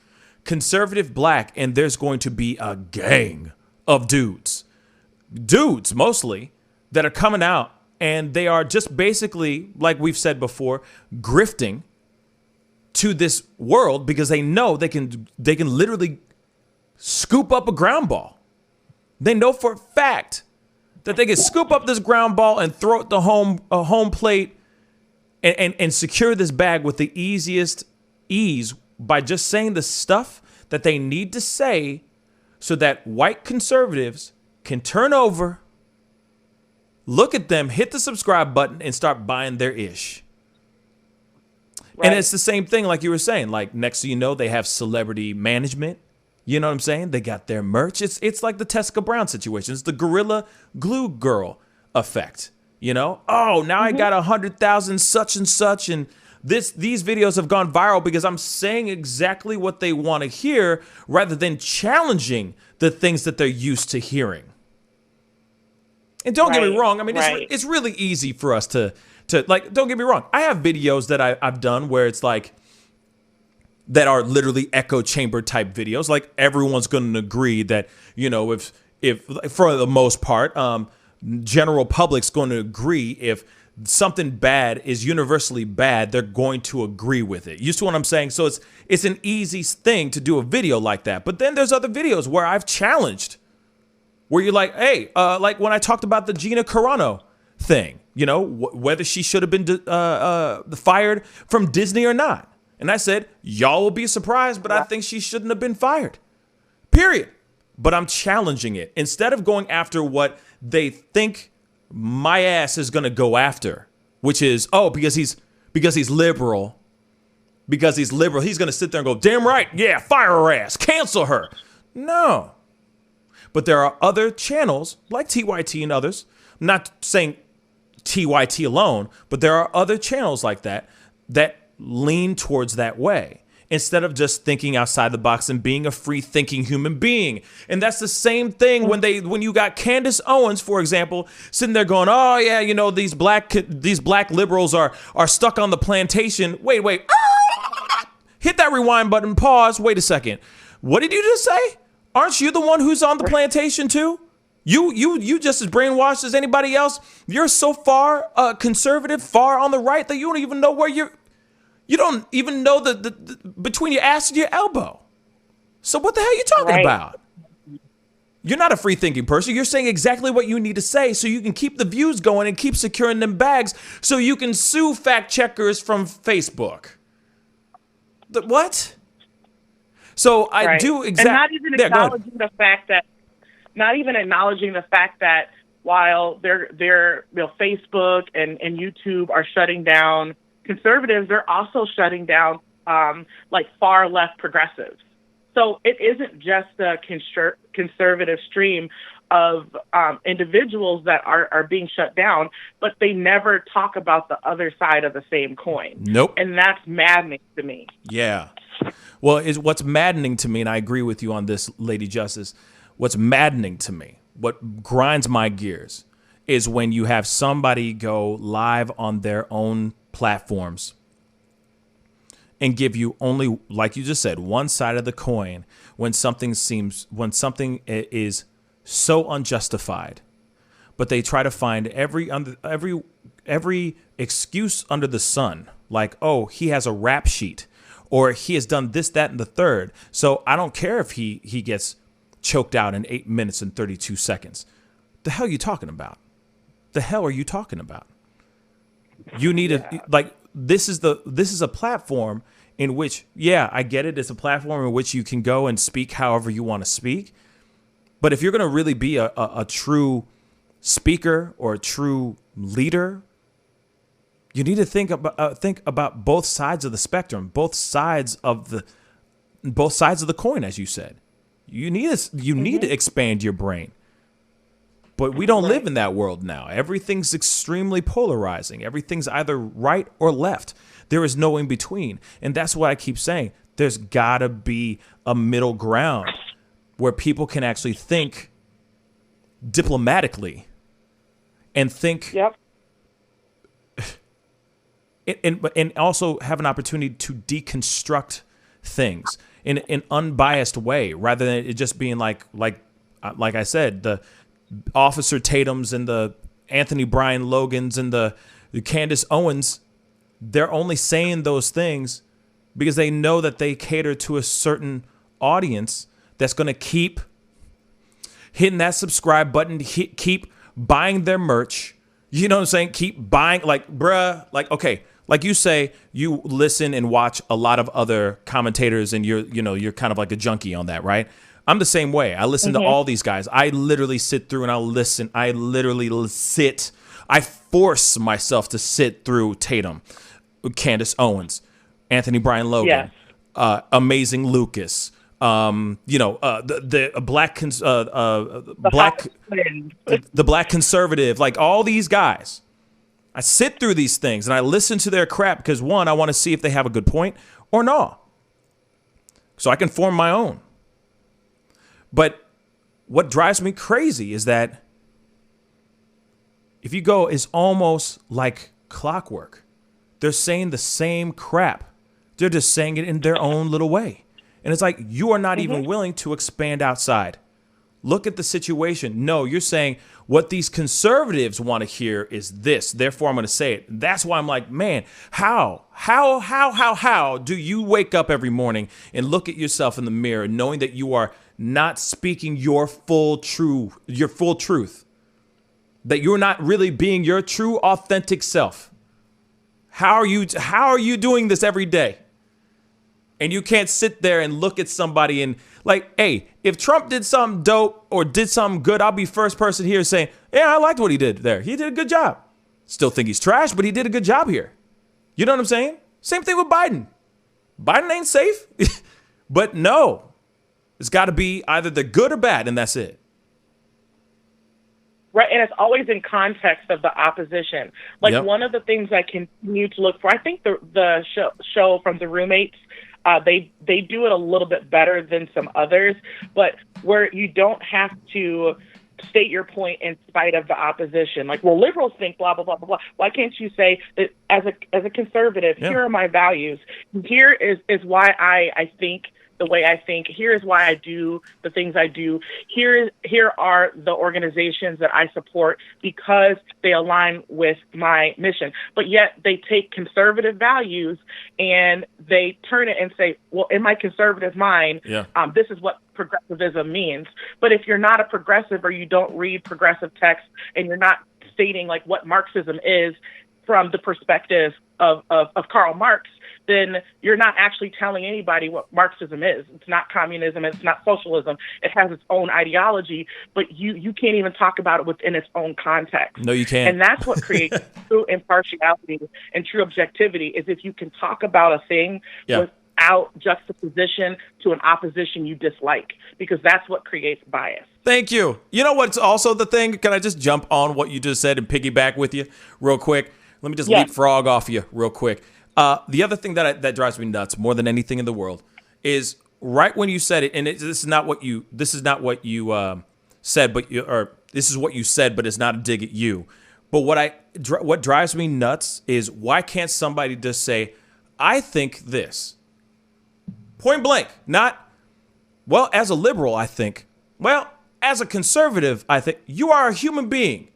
S1: conservative black, and there's going to be a gang of dudes mostly, that are coming out. And they are just basically, like we've said before, grifting to this world because they know they can literally scoop up a ground ball. They know for a fact that they can scoop up this ground ball and throw it to home plate and secure this bag with the easiest ease by just saying the stuff that they need to say so that white conservatives can turn over, look at them, hit the subscribe button, and start buying their ish. Right. And it's the same thing like you were saying. Like, next thing you know, they have celebrity management. You know what I'm saying? They got their merch. It's like the Tessica Brown situation. It's the Gorilla Glue Girl effect. You know? Oh, now I got 100,000 such and such, and these videos have gone viral because I'm saying exactly what they want to hear rather than challenging the things that they're used to hearing. And don't get me wrong. I mean, it's really easy for us to like, don't get me wrong. I have videos that I've done where it's like, that are literally echo chamber type videos. Like, everyone's going to agree that, you know, if for the most part, general public's going to agree if something bad is universally bad, they're going to agree with it. You see what I'm saying? So it's an easy thing to do a video like that. But then there's other videos where I've challenged, where you're like, hey, like when I talked about the Gina Carano thing, you know, whether she should have been fired from Disney or not. And I said, y'all will be surprised, but I think she shouldn't have been fired. Period. But I'm challenging it. Instead of going after what they think my ass is going to go after, which is, oh, because he's liberal. Because he's liberal, he's going to sit there and go, damn right, yeah, fire her ass, cancel her. No. But there are other channels like TYT and others. I'm not saying TYT alone, but there are other channels like that lean towards that way instead of just thinking outside the box and being a free thinking human being. And that's the same thing when you got Candace Owens, for example, sitting there going, oh yeah, you know, these black liberals are stuck on the plantation. Wait. Hit that rewind button, pause, wait a second. What did you just say? Aren't you the one who's on the plantation too? You just as brainwashed as anybody else. You're so far conservative, far on the right that you don't even know where you don't even know the between your ass and your elbow. So what the hell are you talking about? You're not a free thinking person. You're saying exactly what you need to say so you can keep the views going and keep securing them bags so you can sue fact checkers from Facebook. What? So I do
S14: and not even
S1: Yeah, go ahead.
S14: acknowledging the fact that, while their Facebook and YouTube are shutting down conservatives, they're also shutting down like far left progressives. So it isn't just a conservative stream of individuals that are being shut down, but they never talk about the other side of the same coin.
S1: Nope.
S14: And that's maddening to me.
S1: Yeah. Well, what's maddening to me, and I agree with you on this, Lady Justice, what's maddening to me, what grinds my gears, is when you have somebody go live on their own platforms and give you only, like you just said, one side of the coin when something is so unjustified, but they try to find every excuse under the sun, like, oh, he has a rap sheet, or he has done this, that, and the third, so I don't care if he gets choked out in 8 minutes and 32 seconds. The hell are you talking about? The hell are you talking about? You need this is a platform in which, yeah, I get it. It's a platform in which you can go and speak however you want to speak. But if you're going to really be a true speaker or a true leader, you need to think about both sides of the spectrum, both sides of the coin, as you said. You need to expand your brain. But we don't live in that world now. Everything's extremely polarizing. Everything's either right or left. There is no in between. And that's why I keep saying there's got to be a middle ground where people can actually think diplomatically and think and also have an opportunity to deconstruct things in an unbiased way, rather than it just being like I said, the Officer Tatum's and the Anthony Brian Logans and the Candace Owens. They're only saying those things because they know that they cater to a certain audience that's going to keep hitting that subscribe button, keep buying their merch. You know what I'm saying? Keep buying, like, bruh, like, okay, like you say, you listen and watch a lot of other commentators and you're kind of like a junkie on that, right? I'm the same way. I listen to all these guys. I literally sit through and I'll listen. I force myself to sit through Tatum, Candace Owens, Anthony Brian Logan, Amazing Lucas, the black conservative, like all these guys. I sit through these things and I listen to their crap because, one, I want to see if they have a good point or no, so I can form my own. But what drives me crazy is that if you go, it's almost like clockwork. They're saying the same crap. They're just saying it in their own little way. And it's like, you are not even willing to expand outside. Look at the situation. No, you're saying what these conservatives want to hear is this. Therefore, I'm going to say it. That's why I'm like, man, how do you wake up every morning and look at yourself in the mirror knowing that you are not speaking your full truth, that you're not really being your true, authentic self? How are you doing this every day? And you can't sit there and look at somebody and like, hey, if Trump did something dope or did something good, I'll be first person here saying, yeah, I liked what he did there. He did a good job. Still think he's trash, but he did a good job here. You know what I'm saying? Same thing with Biden. Biden ain't safe. But no, it's got to be either the good or bad, and that's it.
S14: Right, and it's always in context of the opposition. Like, one of the things I continue to look for, I think the show from the roommates, they do it a little bit better than some others, but where you don't have to state your point in spite of the opposition. Like, well, liberals think blah, blah, blah, blah, blah. Why can't you say that as a conservative, here are my values. Here is why I think the way I think. Here is why I do the things I do. Here are the organizations that I support because they align with my mission. But yet they take conservative values and they turn it and say, well, in my conservative mind, this is what progressivism means. But if you're not a progressive or you don't read progressive text and you're not stating like what Marxism is from the perspective of Karl Marx, then you're not actually telling anybody what Marxism is. It's not communism. It's not socialism. It has its own ideology, but you can't even talk about it within its own context.
S1: No, you can't.
S14: And that's what creates true impartiality and true objectivity, is if you can talk about a thing without juxtaposition to an opposition you dislike, because that's what creates bias.
S1: Thank you. You know what's also the thing? Can I just jump on what you just said and piggyback with you real quick? Let me just leapfrog off you real quick. The other thing that drives me nuts more than anything in the world is right when you said it, and this is not what you said, this is what you said, but it's not a dig at you. But what drives me nuts is, why can't somebody just say, I think this? Point blank. Not, well, as a liberal, I think. Well, as a conservative, I think. You are a human being.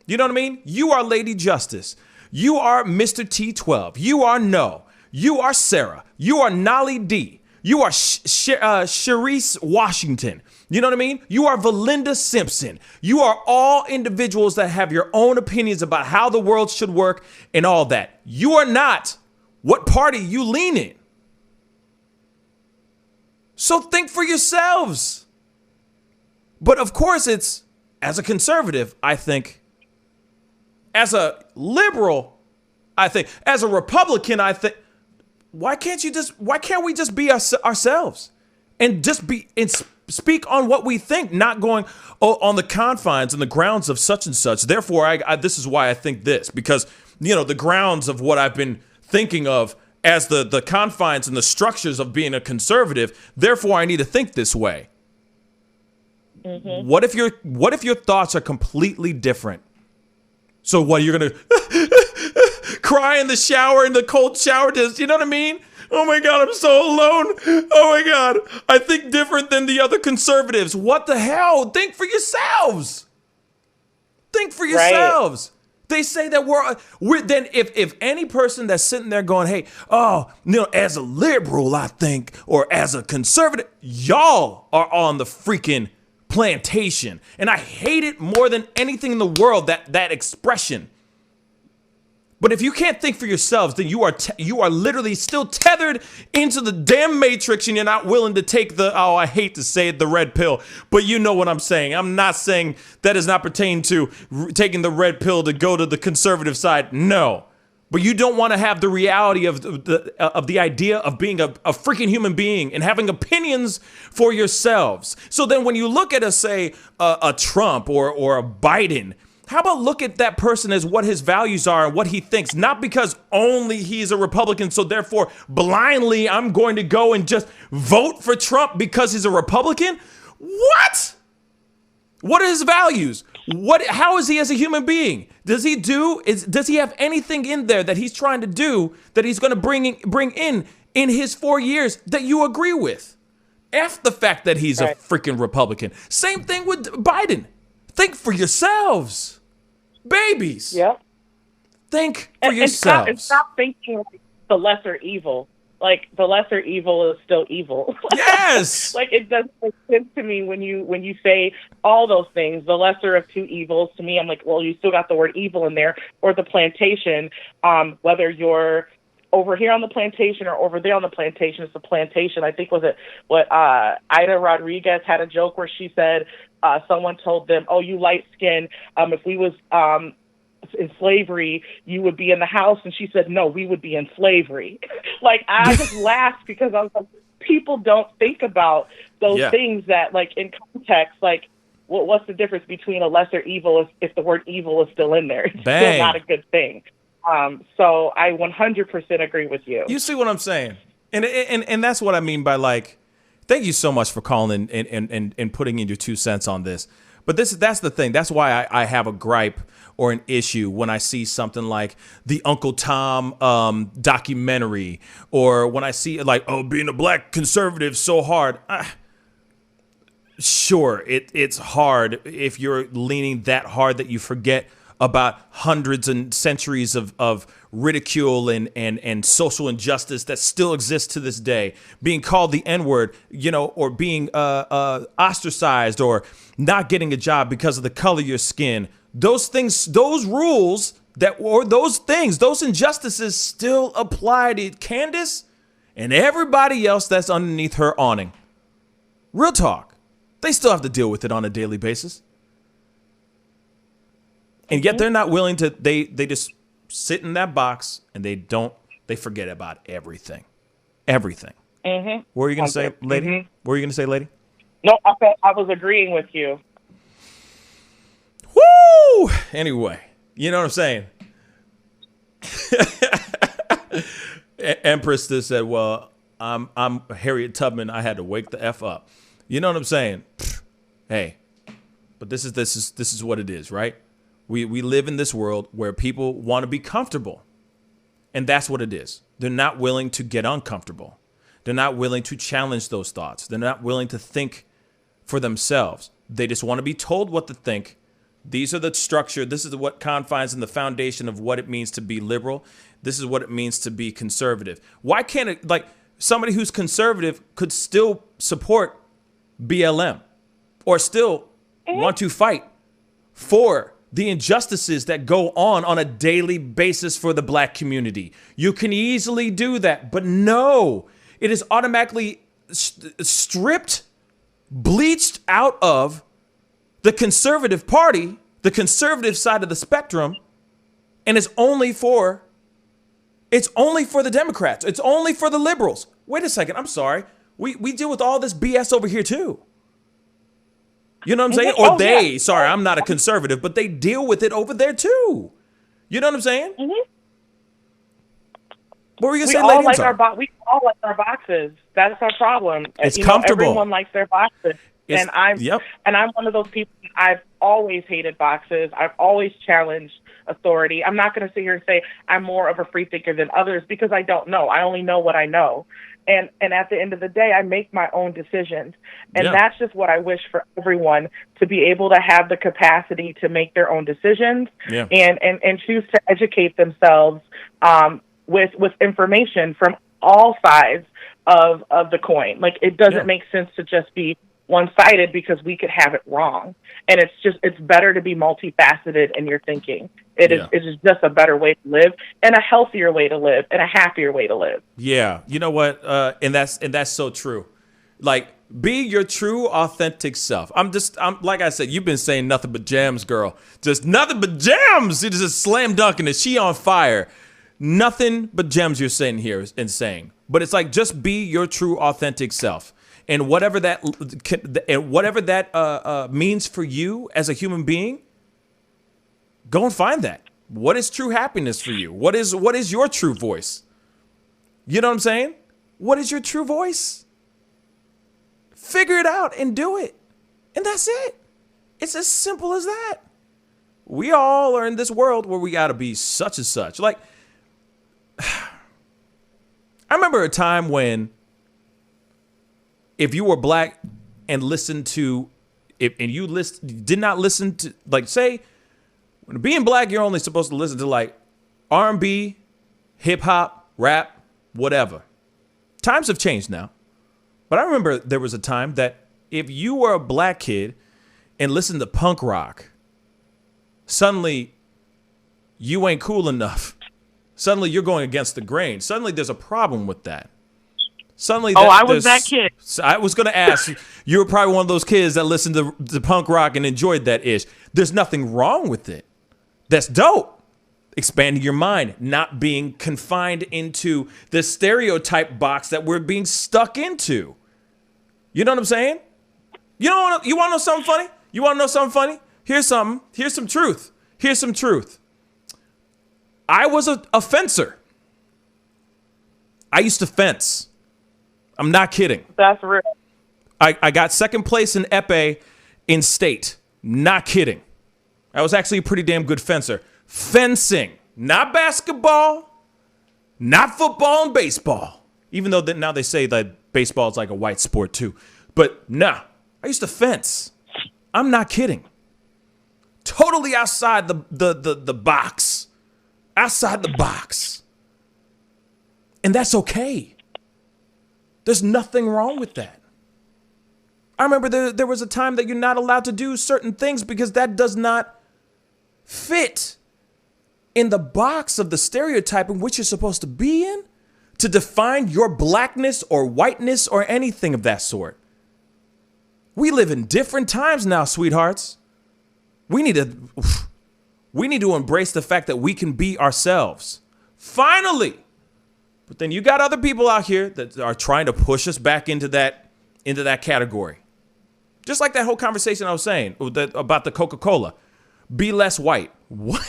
S1: You know what I mean? You are Lady Justice. You are Mr. T12. You are No. You are Sarah. You are Nolly D. You are Sharice Washington. You know what I mean? You are Valinda Simpson. You are all individuals that have your own opinions about how the world should work and all that. You are not what party you lean in. So think for yourselves. But of course, it's, as a conservative, I think. As a liberal, I think. As a Republican, I think. Why can't we just be ourselves and just speak on what we think, not going on the confines and the grounds of such and such. Therefore, this is why I think this, because, the grounds of what I've been thinking of as the confines and the structures of being a conservative. Therefore, I need to think this way. Mm-hmm. What if your thoughts are completely different? So what, you're gonna cry in the shower, in the cold shower? You know what I mean? Oh my God, I'm so alone. Oh my God, I think different than the other conservatives. What the hell? Think for yourselves. Think for yourselves. Right. They say that we're then if any person that's sitting there going, hey, as a liberal, I think, or as a conservative, y'all are on the freaking plantation. And I hate it more than anything in the world, that expression. But if you can't think for yourselves, then you are literally still tethered into the damn matrix, and you're not willing to take I hate to say it, the red pill. But you know what I'm saying. I'm not saying that does not pertain to taking the red pill to go to the conservative side. No. But you don't want to have the reality of the idea of being a freaking human being and having opinions for yourselves. So then when you look at a Trump or a Biden, how about look at that person as what his values are and what he thinks, not because only he's a Republican, so therefore blindly I'm going to go and just vote for Trump because he's a Republican? What? What are his values? How is he as a human being? Does he have anything in there that he's trying to do that he's going to bring in his 4 years that you agree with? F the fact that he's a freaking Republican. Same thing with Biden. Think for yourselves. Babies. Yep. Think for yourselves.
S14: And stop thinking like the lesser evil. Like, the lesser evil is still evil.
S1: Yes.
S14: Like, it doesn't make sense to me when you say all those things, the lesser of two evils. To me, I'm like, well, you still got the word evil in there, or the plantation. Whether you're over here on the plantation or over there on the plantation, it's the plantation. I think Ida Rodriguez had a joke where she said someone told them, "Oh, you light skin. If we was in slavery, you would be in the house," and she said, "No, we would be in slavery." Like, I just laughed because I was like, people don't think about those things that, like, in context, like, what's the difference between a lesser evil if the word evil is still in there? It's still not a good thing. So I 100% agree with you.
S1: You see what I'm saying? And that's what I mean by, like, thank you so much for calling and putting in your 2 cents on this. But that's the thing. That's why I have a gripe or an issue when I see something like the Uncle Tom documentary, or when I see like, oh, being a black conservative so hard. Sure, it's hard if you're leaning that hard that you forget about hundreds and centuries of ridicule and social injustice that still exists to this day. Being called the N-word, or being ostracized, or not getting a job because of the color of your skin. Those things, those rules or those things, those injustices still apply to Candace and everybody else that's underneath her awning. Real talk. They still have to deal with it on a daily basis. And yet they're not willing to, they just sit in that box and they forget about everything. Everything.
S14: Mm-hmm.
S1: What were you going to say, lady?
S14: Mm-hmm.
S1: What were you going to say, lady?
S14: No, I was agreeing with you.
S1: Woo! Anyway, you know what I'm saying? Empress just said, well, I'm Harriet Tubman. I had to wake the F up. You know what I'm saying? Hey, but this is what it is, right? We live in this world where people want to be comfortable. And that's what it is. They're not willing to get uncomfortable. They're not willing to challenge those thoughts. They're not willing to think for themselves. They just want to be told what to think. These are the structure. This is what confines and the foundation of what it means to be liberal. This is what it means to be conservative. Why can't it, like, somebody who's conservative could still support BLM or still want to fight for the injustices that go on a daily basis for the black community? You can easily do that, but no, it is automatically stripped, bleached out of the conservative party, the conservative side of the spectrum, and it's only for the Democrats. It's only for the liberals. Wait a second, I'm sorry. We deal with all this BS over here too. You know what I'm saying? Or sorry, I'm not a conservative, but they deal with it over there too. You know what I'm saying?
S14: Mm-hmm.
S1: What were you
S14: We
S1: saying,
S14: all
S1: lady?
S14: like we all like our boxes. That's our problem.
S1: It's comfortable.
S14: Everyone likes their boxes. And I'm one of those people. I've always hated boxes. I've always challenged authority. I'm not going to sit here and say I'm more of a free thinker than others because I don't know. I only know what I know. And at the end of the day, I make my own decisions. And that's just what I wish for everyone, to be able to have the capacity to make their own decisions and choose to educate themselves with information from all sides of the coin. Like, it doesn't make sense to just be one-sided because we could have it wrong. And it's better to be multifaceted in your thinking. It is just a better way to live, and a healthier way to live, and a happier way to live.
S1: Yeah, you know what? And that's so true. Like, be your true, authentic self. I'm like I said, you've been saying nothing but jams, girl. Just nothing but jams. It's just slam dunking it. She on fire. Nothing but gems you're saying here and saying. But it's like, just be your true, authentic self. And whatever that means for you as a human being, go and find that. What is true happiness for you? What is your true voice? You know what I'm saying? What is your true voice? Figure it out and do it. And that's it. It's as simple as that. We all are in this world where we got to be such and such. Like, I remember a time when, if you were black and listened to, did not listen to, like, say, when being black, you're only supposed to listen to like R&B, hip hop, rap, whatever. Times have changed now. But I remember there was a time that if you were a black kid and listened to punk rock, suddenly you ain't cool enough. Suddenly you're going against the grain. Suddenly there's a problem with that. Suddenly,
S14: I was that kid.
S1: I was going to ask, you were probably one of those kids that listened to punk rock and enjoyed that ish. There's nothing wrong with it. That's dope. Expanding your mind, not being confined into the stereotype box that we're being stuck into. You know what I'm saying? You want to know something funny? You want to know something funny? Here's something. Here's some truth. Here's some truth. I was a fencer. I used to fence. I'm not kidding.
S14: That's real.
S1: I got second place in epee in state. Not kidding. I was actually a pretty damn good fencer. Fencing. Not basketball. Not football and baseball. Even though now they say that baseball is like a white sport too. But nah, I used to fence. I'm not kidding. Totally outside the box. Outside the box. And that's okay. There's nothing wrong with that. I remember there was a time that you're not allowed to do certain things because that does not fit in the box of the stereotype in which you're supposed to be in to define your blackness or whiteness or anything of that sort. We live in different times now, sweethearts. We need to embrace the fact that we can be ourselves. Finally. But then you got other people out here that are trying to push us back into that category. Just like that whole conversation I was saying about the Coca-Cola. Be less white. What?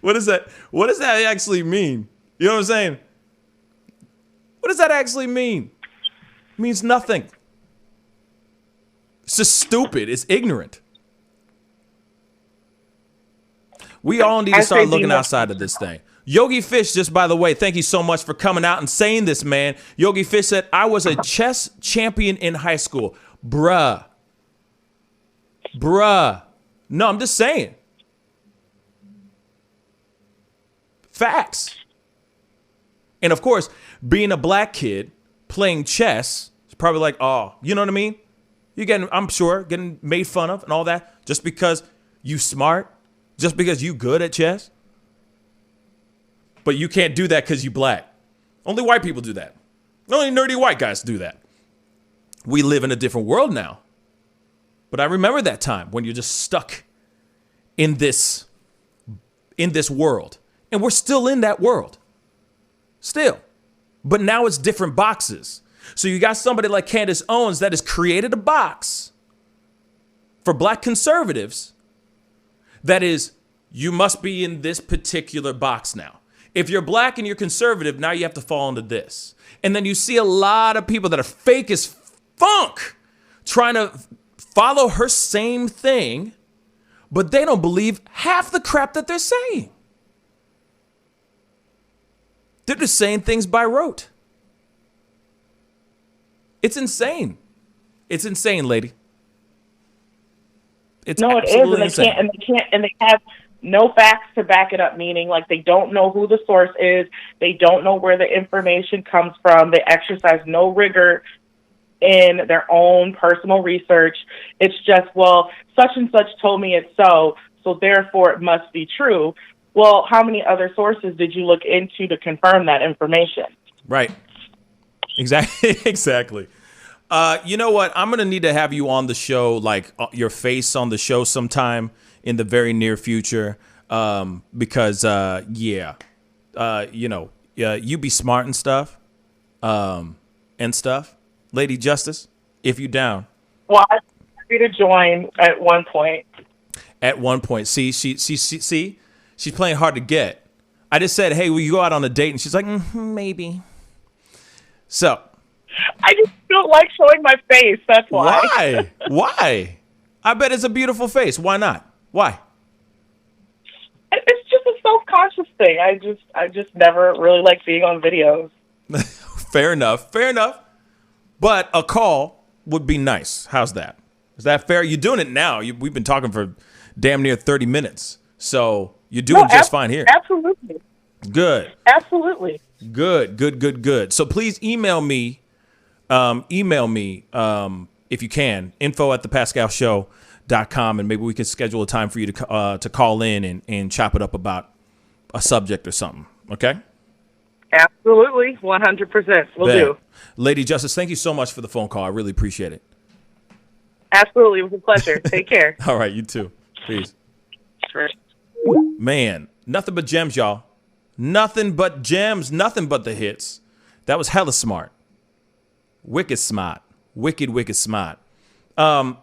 S1: What does that actually mean? You know what I'm saying? What does that actually mean? It means nothing. It's just stupid. It's ignorant. We all need to start looking outside of this thing. Yogi Fish, just by the way, thank you so much for coming out and saying this, man. Yogi Fish said, I was a chess champion in high school. Bruh. No, I'm just saying. Facts. And of course, being a black kid playing chess is probably like, oh, you know what I mean? I'm sure, getting made fun of and all that just because you smart, just because you good at chess. But you can't do that because you black. Only white people do that. Only nerdy white guys do that. We live in a different world now. But I remember that time when you're just stuck in this world. And we're still in that world. Still. But now it's different boxes. So you got somebody like Candace Owens that has created a box for black conservatives that is, you must be in this particular box now. If you're black and you're conservative, now you have to fall into this. And then you see a lot of people that are fake as funk trying to follow her same thing, but they don't believe half the crap that they're saying. They're just saying things by rote. It's insane. It's insane, lady. It's
S14: no, it is, and they have no facts to back it up, meaning like they don't know who the source is, they don't know where the information comes from, they exercise no rigor in their own personal research. It's just, well, such and such told me it's so therefore it must be true. Well, how many other sources did you look into to confirm that information?
S1: Right. Exactly. You know what? I'm going to need to have you on the show, like your face on the show sometime in the very near future. Because, you be smart and stuff. Lady Justice, if you down.
S14: Well, I'm happy to join at one point.
S1: At one point. See, she's playing hard to get. I just said, hey, will you go out on a date? And she's like, maybe. So.
S14: I just don't like showing my face. That's why.
S1: Why? Why? I bet it's a beautiful face. Why not? Why?
S14: It's just a self-conscious thing. I just never really like being on videos.
S1: Fair enough. But a call would be nice. How's that? Is that fair? You're doing it now. We've been talking for damn near 30 minutes. So you're doing just fine here.
S14: Absolutely.
S1: Good.
S14: Absolutely.
S1: Good. So please email me if you can, info@thepascalshow.com, and maybe we can schedule a time for you to call in and chop it up about a subject or something. Okay?
S14: Absolutely. 100%. Will do.
S1: Lady Justice, thank you so much for the phone call. I really appreciate it.
S14: Absolutely. It was a pleasure. Take care.
S1: All right. You too. Peace.
S14: Sure.
S1: Man, nothing but gems, y'all. Nothing but gems. Nothing but the hits. That was hella smart. Wicked smart. Wicked smart. But,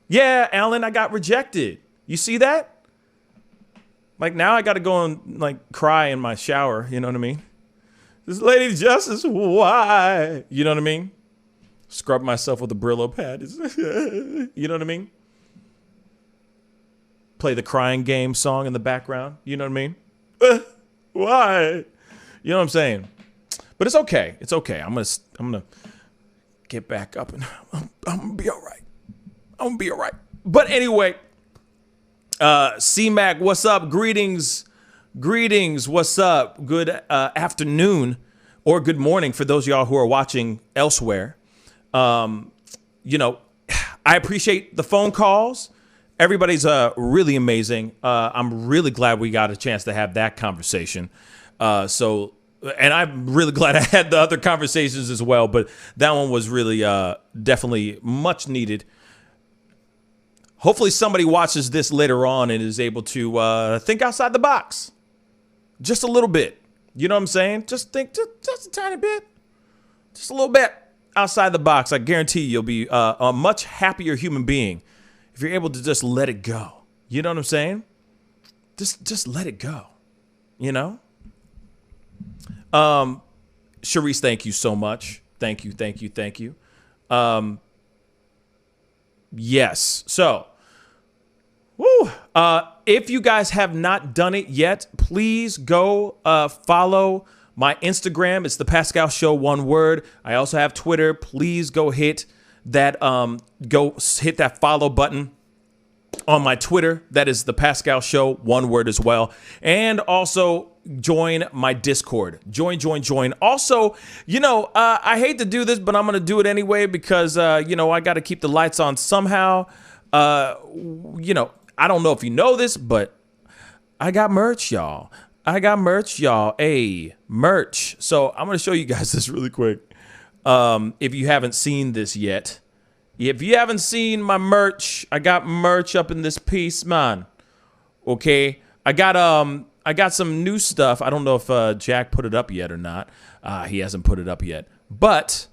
S1: yeah, Alan, I got rejected. You see that? Like, now I got to go and, like, cry in my shower. You know what I mean? This Lady Justice, why? You know what I mean? Scrub myself with a Brillo pad. You know what I mean? Play the crying game song in the background. You know what I mean? Why? You know what I'm saying? But it's okay. It's okay. I'm gonna get back up and I'm gonna be all right. I'm gonna be all right. But anyway, C-Mac, what's up? Greetings. What's up? Good afternoon or good morning for those of y'all who are watching elsewhere. I appreciate the phone calls. everybody's really amazing. I'm really glad we got a chance to have that conversation. And I'm really glad I had the other conversations as well, but that one was really definitely much needed. Hopefully somebody watches this later on and is able to think outside the box just a little bit. You know what I'm saying? Just think just a tiny bit, just a little bit outside the box. I guarantee you'll be a much happier human being if you're able to just let it go. You know what I'm saying? Just let it go, you know? Sharice, thank you so much. Thank you. Yes. So, if you guys have not done it yet, please go follow my Instagram. It's the Pascal Show, one word. I also have Twitter. Please go hit that hit that follow button on my Twitter. That is the Pascal Show, one word as well. And also join my Discord. Join. Also, I hate to do this, but I'm going to do it anyway because, I got to keep the lights on somehow. I don't know if you know this, but I got merch, y'all. Hey, merch. So I'm going to show you guys this really quick. If you haven't seen this yet. If you haven't seen my merch, I got merch up in this piece, man. Okay. I got some new stuff. I don't know if Jack put it up yet or not. He hasn't put it up yet. But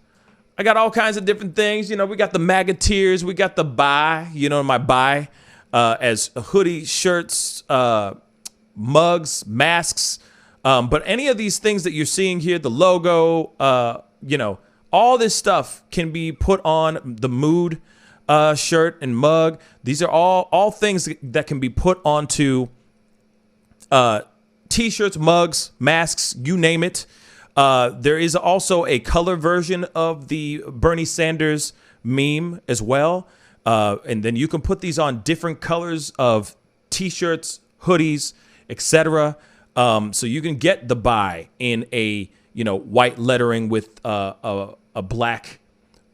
S1: I got all kinds of different things. We got the Magateers. We got the buy, my buy as hoodie, shirts, mugs, masks. But any of these things that you're seeing here, the logo, all this stuff can be put on the Mood shirt and mug. These are all things that can be put onto T-shirts, mugs, masks, you name it. There is also a color version of the Bernie Sanders meme as well. And then you can put these on different colors of T-shirts, hoodies, etc. So you can get the buy in a white lettering with a black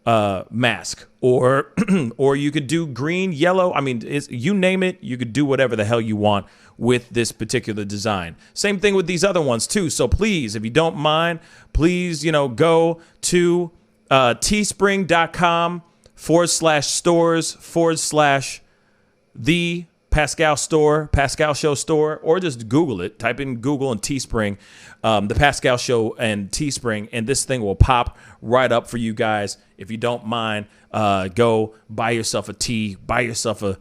S1: mask, or you could do green, yellow. I mean, you name it. You could do whatever the hell you want with this particular design. Same thing with these other ones too. So please, if you don't mind, please, go to teespring.com/stores/ the Pascal store, Pascal Show store, or just Google it. Type in Google and Teespring, the Pascal Show and Teespring, and this thing will pop right up for you guys. If you don't mind, go buy yourself a tee, buy yourself a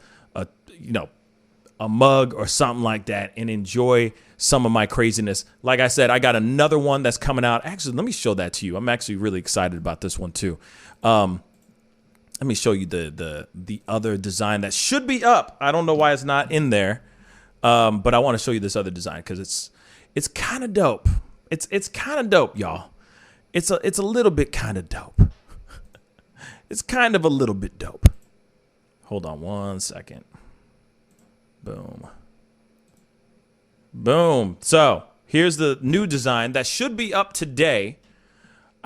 S1: mug or something like that, and enjoy some of my craziness. Like I said, I got another one that's coming out. Actually, let me show that to you. I'm actually really excited about this one too. Let me show you the other design that should be up. I don't know why it's not in there, but I want to show you this other design because it's kind of dope. It's kind of dope, y'all. It's a little bit kind of dope. It's kind of a little bit dope. Hold on one second. Boom. So here's the new design that should be up today.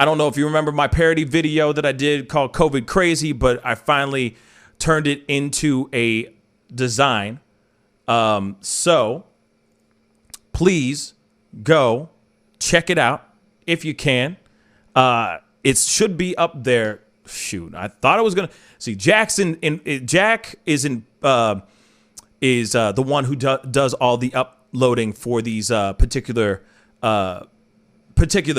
S1: I don't know if you remember my parody video that I did called COVID Crazy, but I finally turned it into a design. So please go check it out if you can. It should be up there. Shoot, I thought I was gonna see Jack is the one who does all the uploading for these particular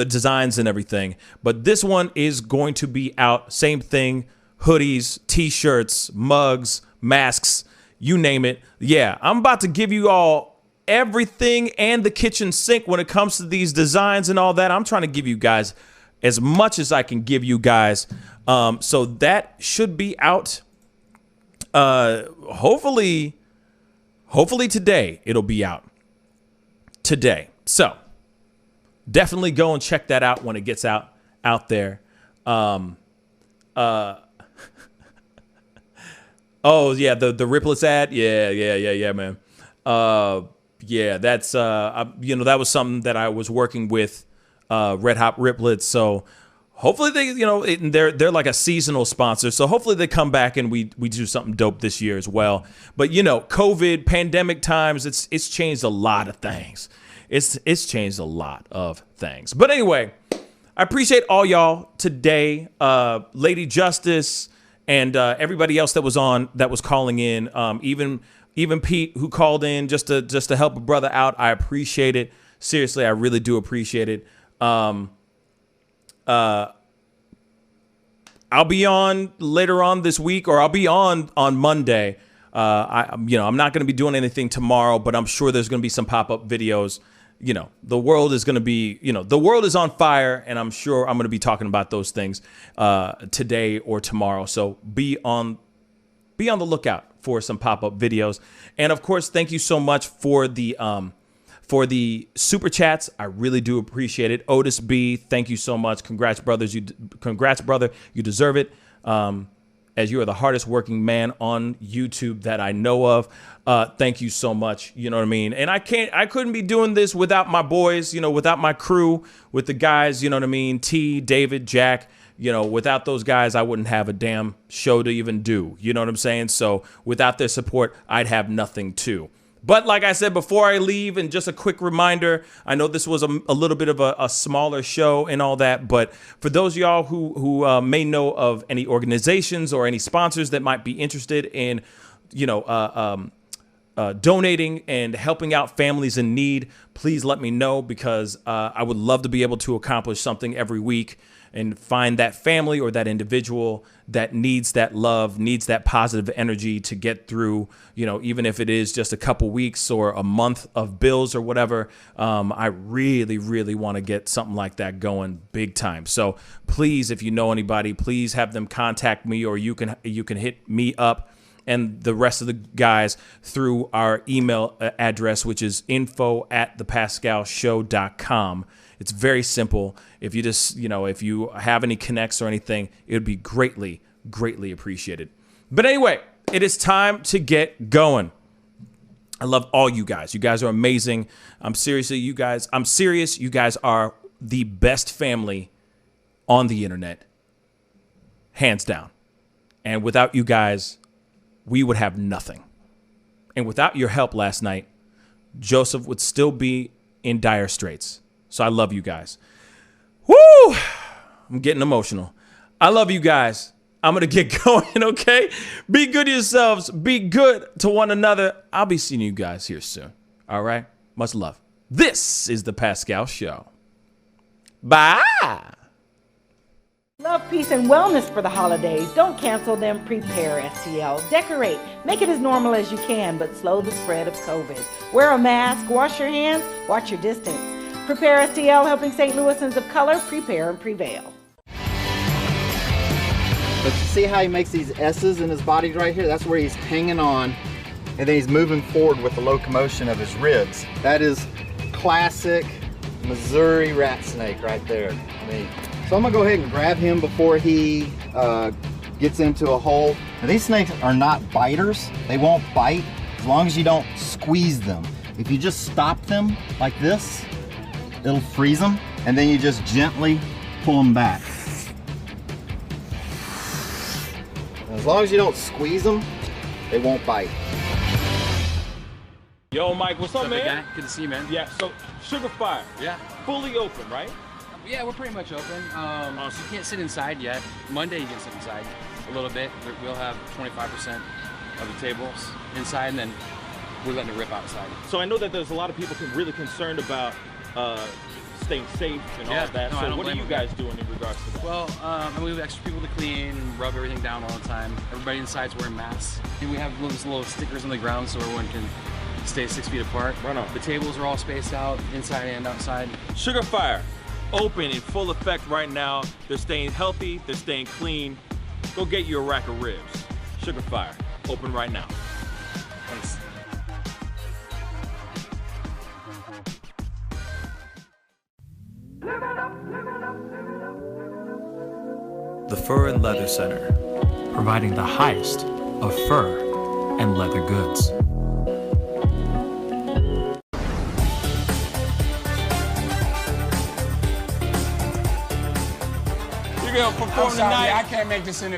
S1: designs and everything, but this one is going to be out. Same thing, hoodies, t-shirts, mugs, masks, you name it. Yeah, I'm about to give you all everything and the kitchen sink when it comes to these designs and all that. I'm trying to give you guys as much as I can give you guys. So that should be out hopefully today. It'll be out today. So definitely go and check that out when it gets out there. Oh yeah, the Riplets ad. Yeah, man. Yeah, that's that was something that I was working with Red Hot Riplets. So hopefully they're like a seasonal sponsor. So hopefully they come back and we do something dope this year as well. But COVID, pandemic times, it's changed a lot of things. It's changed a lot of things. But anyway, I appreciate all y'all today. Lady Justice and everybody else that was calling in. Even Pete, who called in just to help a brother out. I appreciate it. Seriously, I really do appreciate it. I'll be on later on this week, or I'll be on Monday. I'm not going to be doing anything tomorrow, but I'm sure there's going to be some pop-up videos. The world is going to be, the world is on fire, and I'm sure I'm going to be talking about those things today or tomorrow. So be on the lookout for some pop-up videos. And of course, thank you so much for the super chats. I really do appreciate it. Otis B, thank you so much. Congrats, brothers. Congrats, brother. You deserve it. As you are the hardest working man on YouTube that I know of. Thank you so much. You know what I mean? And I couldn't be doing this without my boys, without my crew, with the guys, you know what I mean? T, David, Jack, without those guys, I wouldn't have a damn show to even do. You know what I'm saying? So without their support, I'd have nothing too. But like I said, before I leave, and just a quick reminder, I know this was a little bit of a smaller show and all that, but for those of y'all who may know of any organizations or any sponsors that might be interested in, donating and helping out families in need, please let me know, because I would love to be able to accomplish something every week and find that family or that individual that needs that love, needs that positive energy to get through, even if it is just a couple weeks or a month of bills or whatever. I really, really want to get something like that going big time. So please, if you know anybody, please have them contact me, or you can hit me up and the rest of the guys through our email address, which is info@thepascalshow.com. It's very simple. If you just, if you have any connects or anything, it would be greatly, greatly appreciated. But anyway, it is time to get going. I love all you guys. You guys are amazing. I'm serious. You guys are the best family on the internet, hands down. And without you guys, we would have nothing. And without your help last night, Joseph would still be in dire straits. So I love you guys. Woo! I'm getting emotional. I love you guys. I'm going to get going, okay? Be good to yourselves. Be good to one another. I'll be seeing you guys here soon. All right? Much love. This is The Pascal Show. Bye.
S15: Love, peace, and wellness for the holidays. Don't cancel them. Prepare, STL. Decorate. Make it as normal as you can, but slow the spread of COVID. Wear a mask. Wash your hands. Watch your distance. Prepare STL, helping St. Louisans of color prepare and prevail.
S16: But you see how he makes these S's in his body right here? That's where he's hanging on, and then he's moving forward with the locomotion of his ribs. That is classic Missouri rat snake right there. So I'm gonna go ahead and grab him before he gets into a hole. Now, these snakes are not biters. They won't bite as long as you don't squeeze them. If you just stop them like this, it'll freeze them, and then you just gently pull them back. As long as you don't squeeze them, they won't bite.
S1: Yo, Mike, what's up, man?
S17: Guy? Good to see you, man.
S1: Yeah, so Sugar Fire.
S17: Yeah.
S1: Fully open, right?
S17: Yeah, we're pretty much open. So you can't sit inside yet. Monday you can sit inside a little bit. We'll have 25% of the tables inside, and then we're letting it rip outside.
S1: So I know that there's a lot of people really concerned about staying safe and all of that. So what are you guys doing in regards to that?
S17: Well, we have extra people to clean and rub everything down all the time. Everybody inside's wearing masks. And we have those little stickers on the ground so everyone can stay 6 feet apart.
S1: Right on.
S17: The tables are all spaced out, inside and outside.
S1: Sugar Fire, open in full effect right now. They're staying healthy, they're staying clean. Go get you a rack of ribs. Sugar Fire, open right now.
S17: Thanks.
S18: The Fur and Leather Center, providing the highest of fur and leather goods.
S19: You're gonna perform
S20: I'm sorry,
S19: tonight.
S20: I can't make this interview.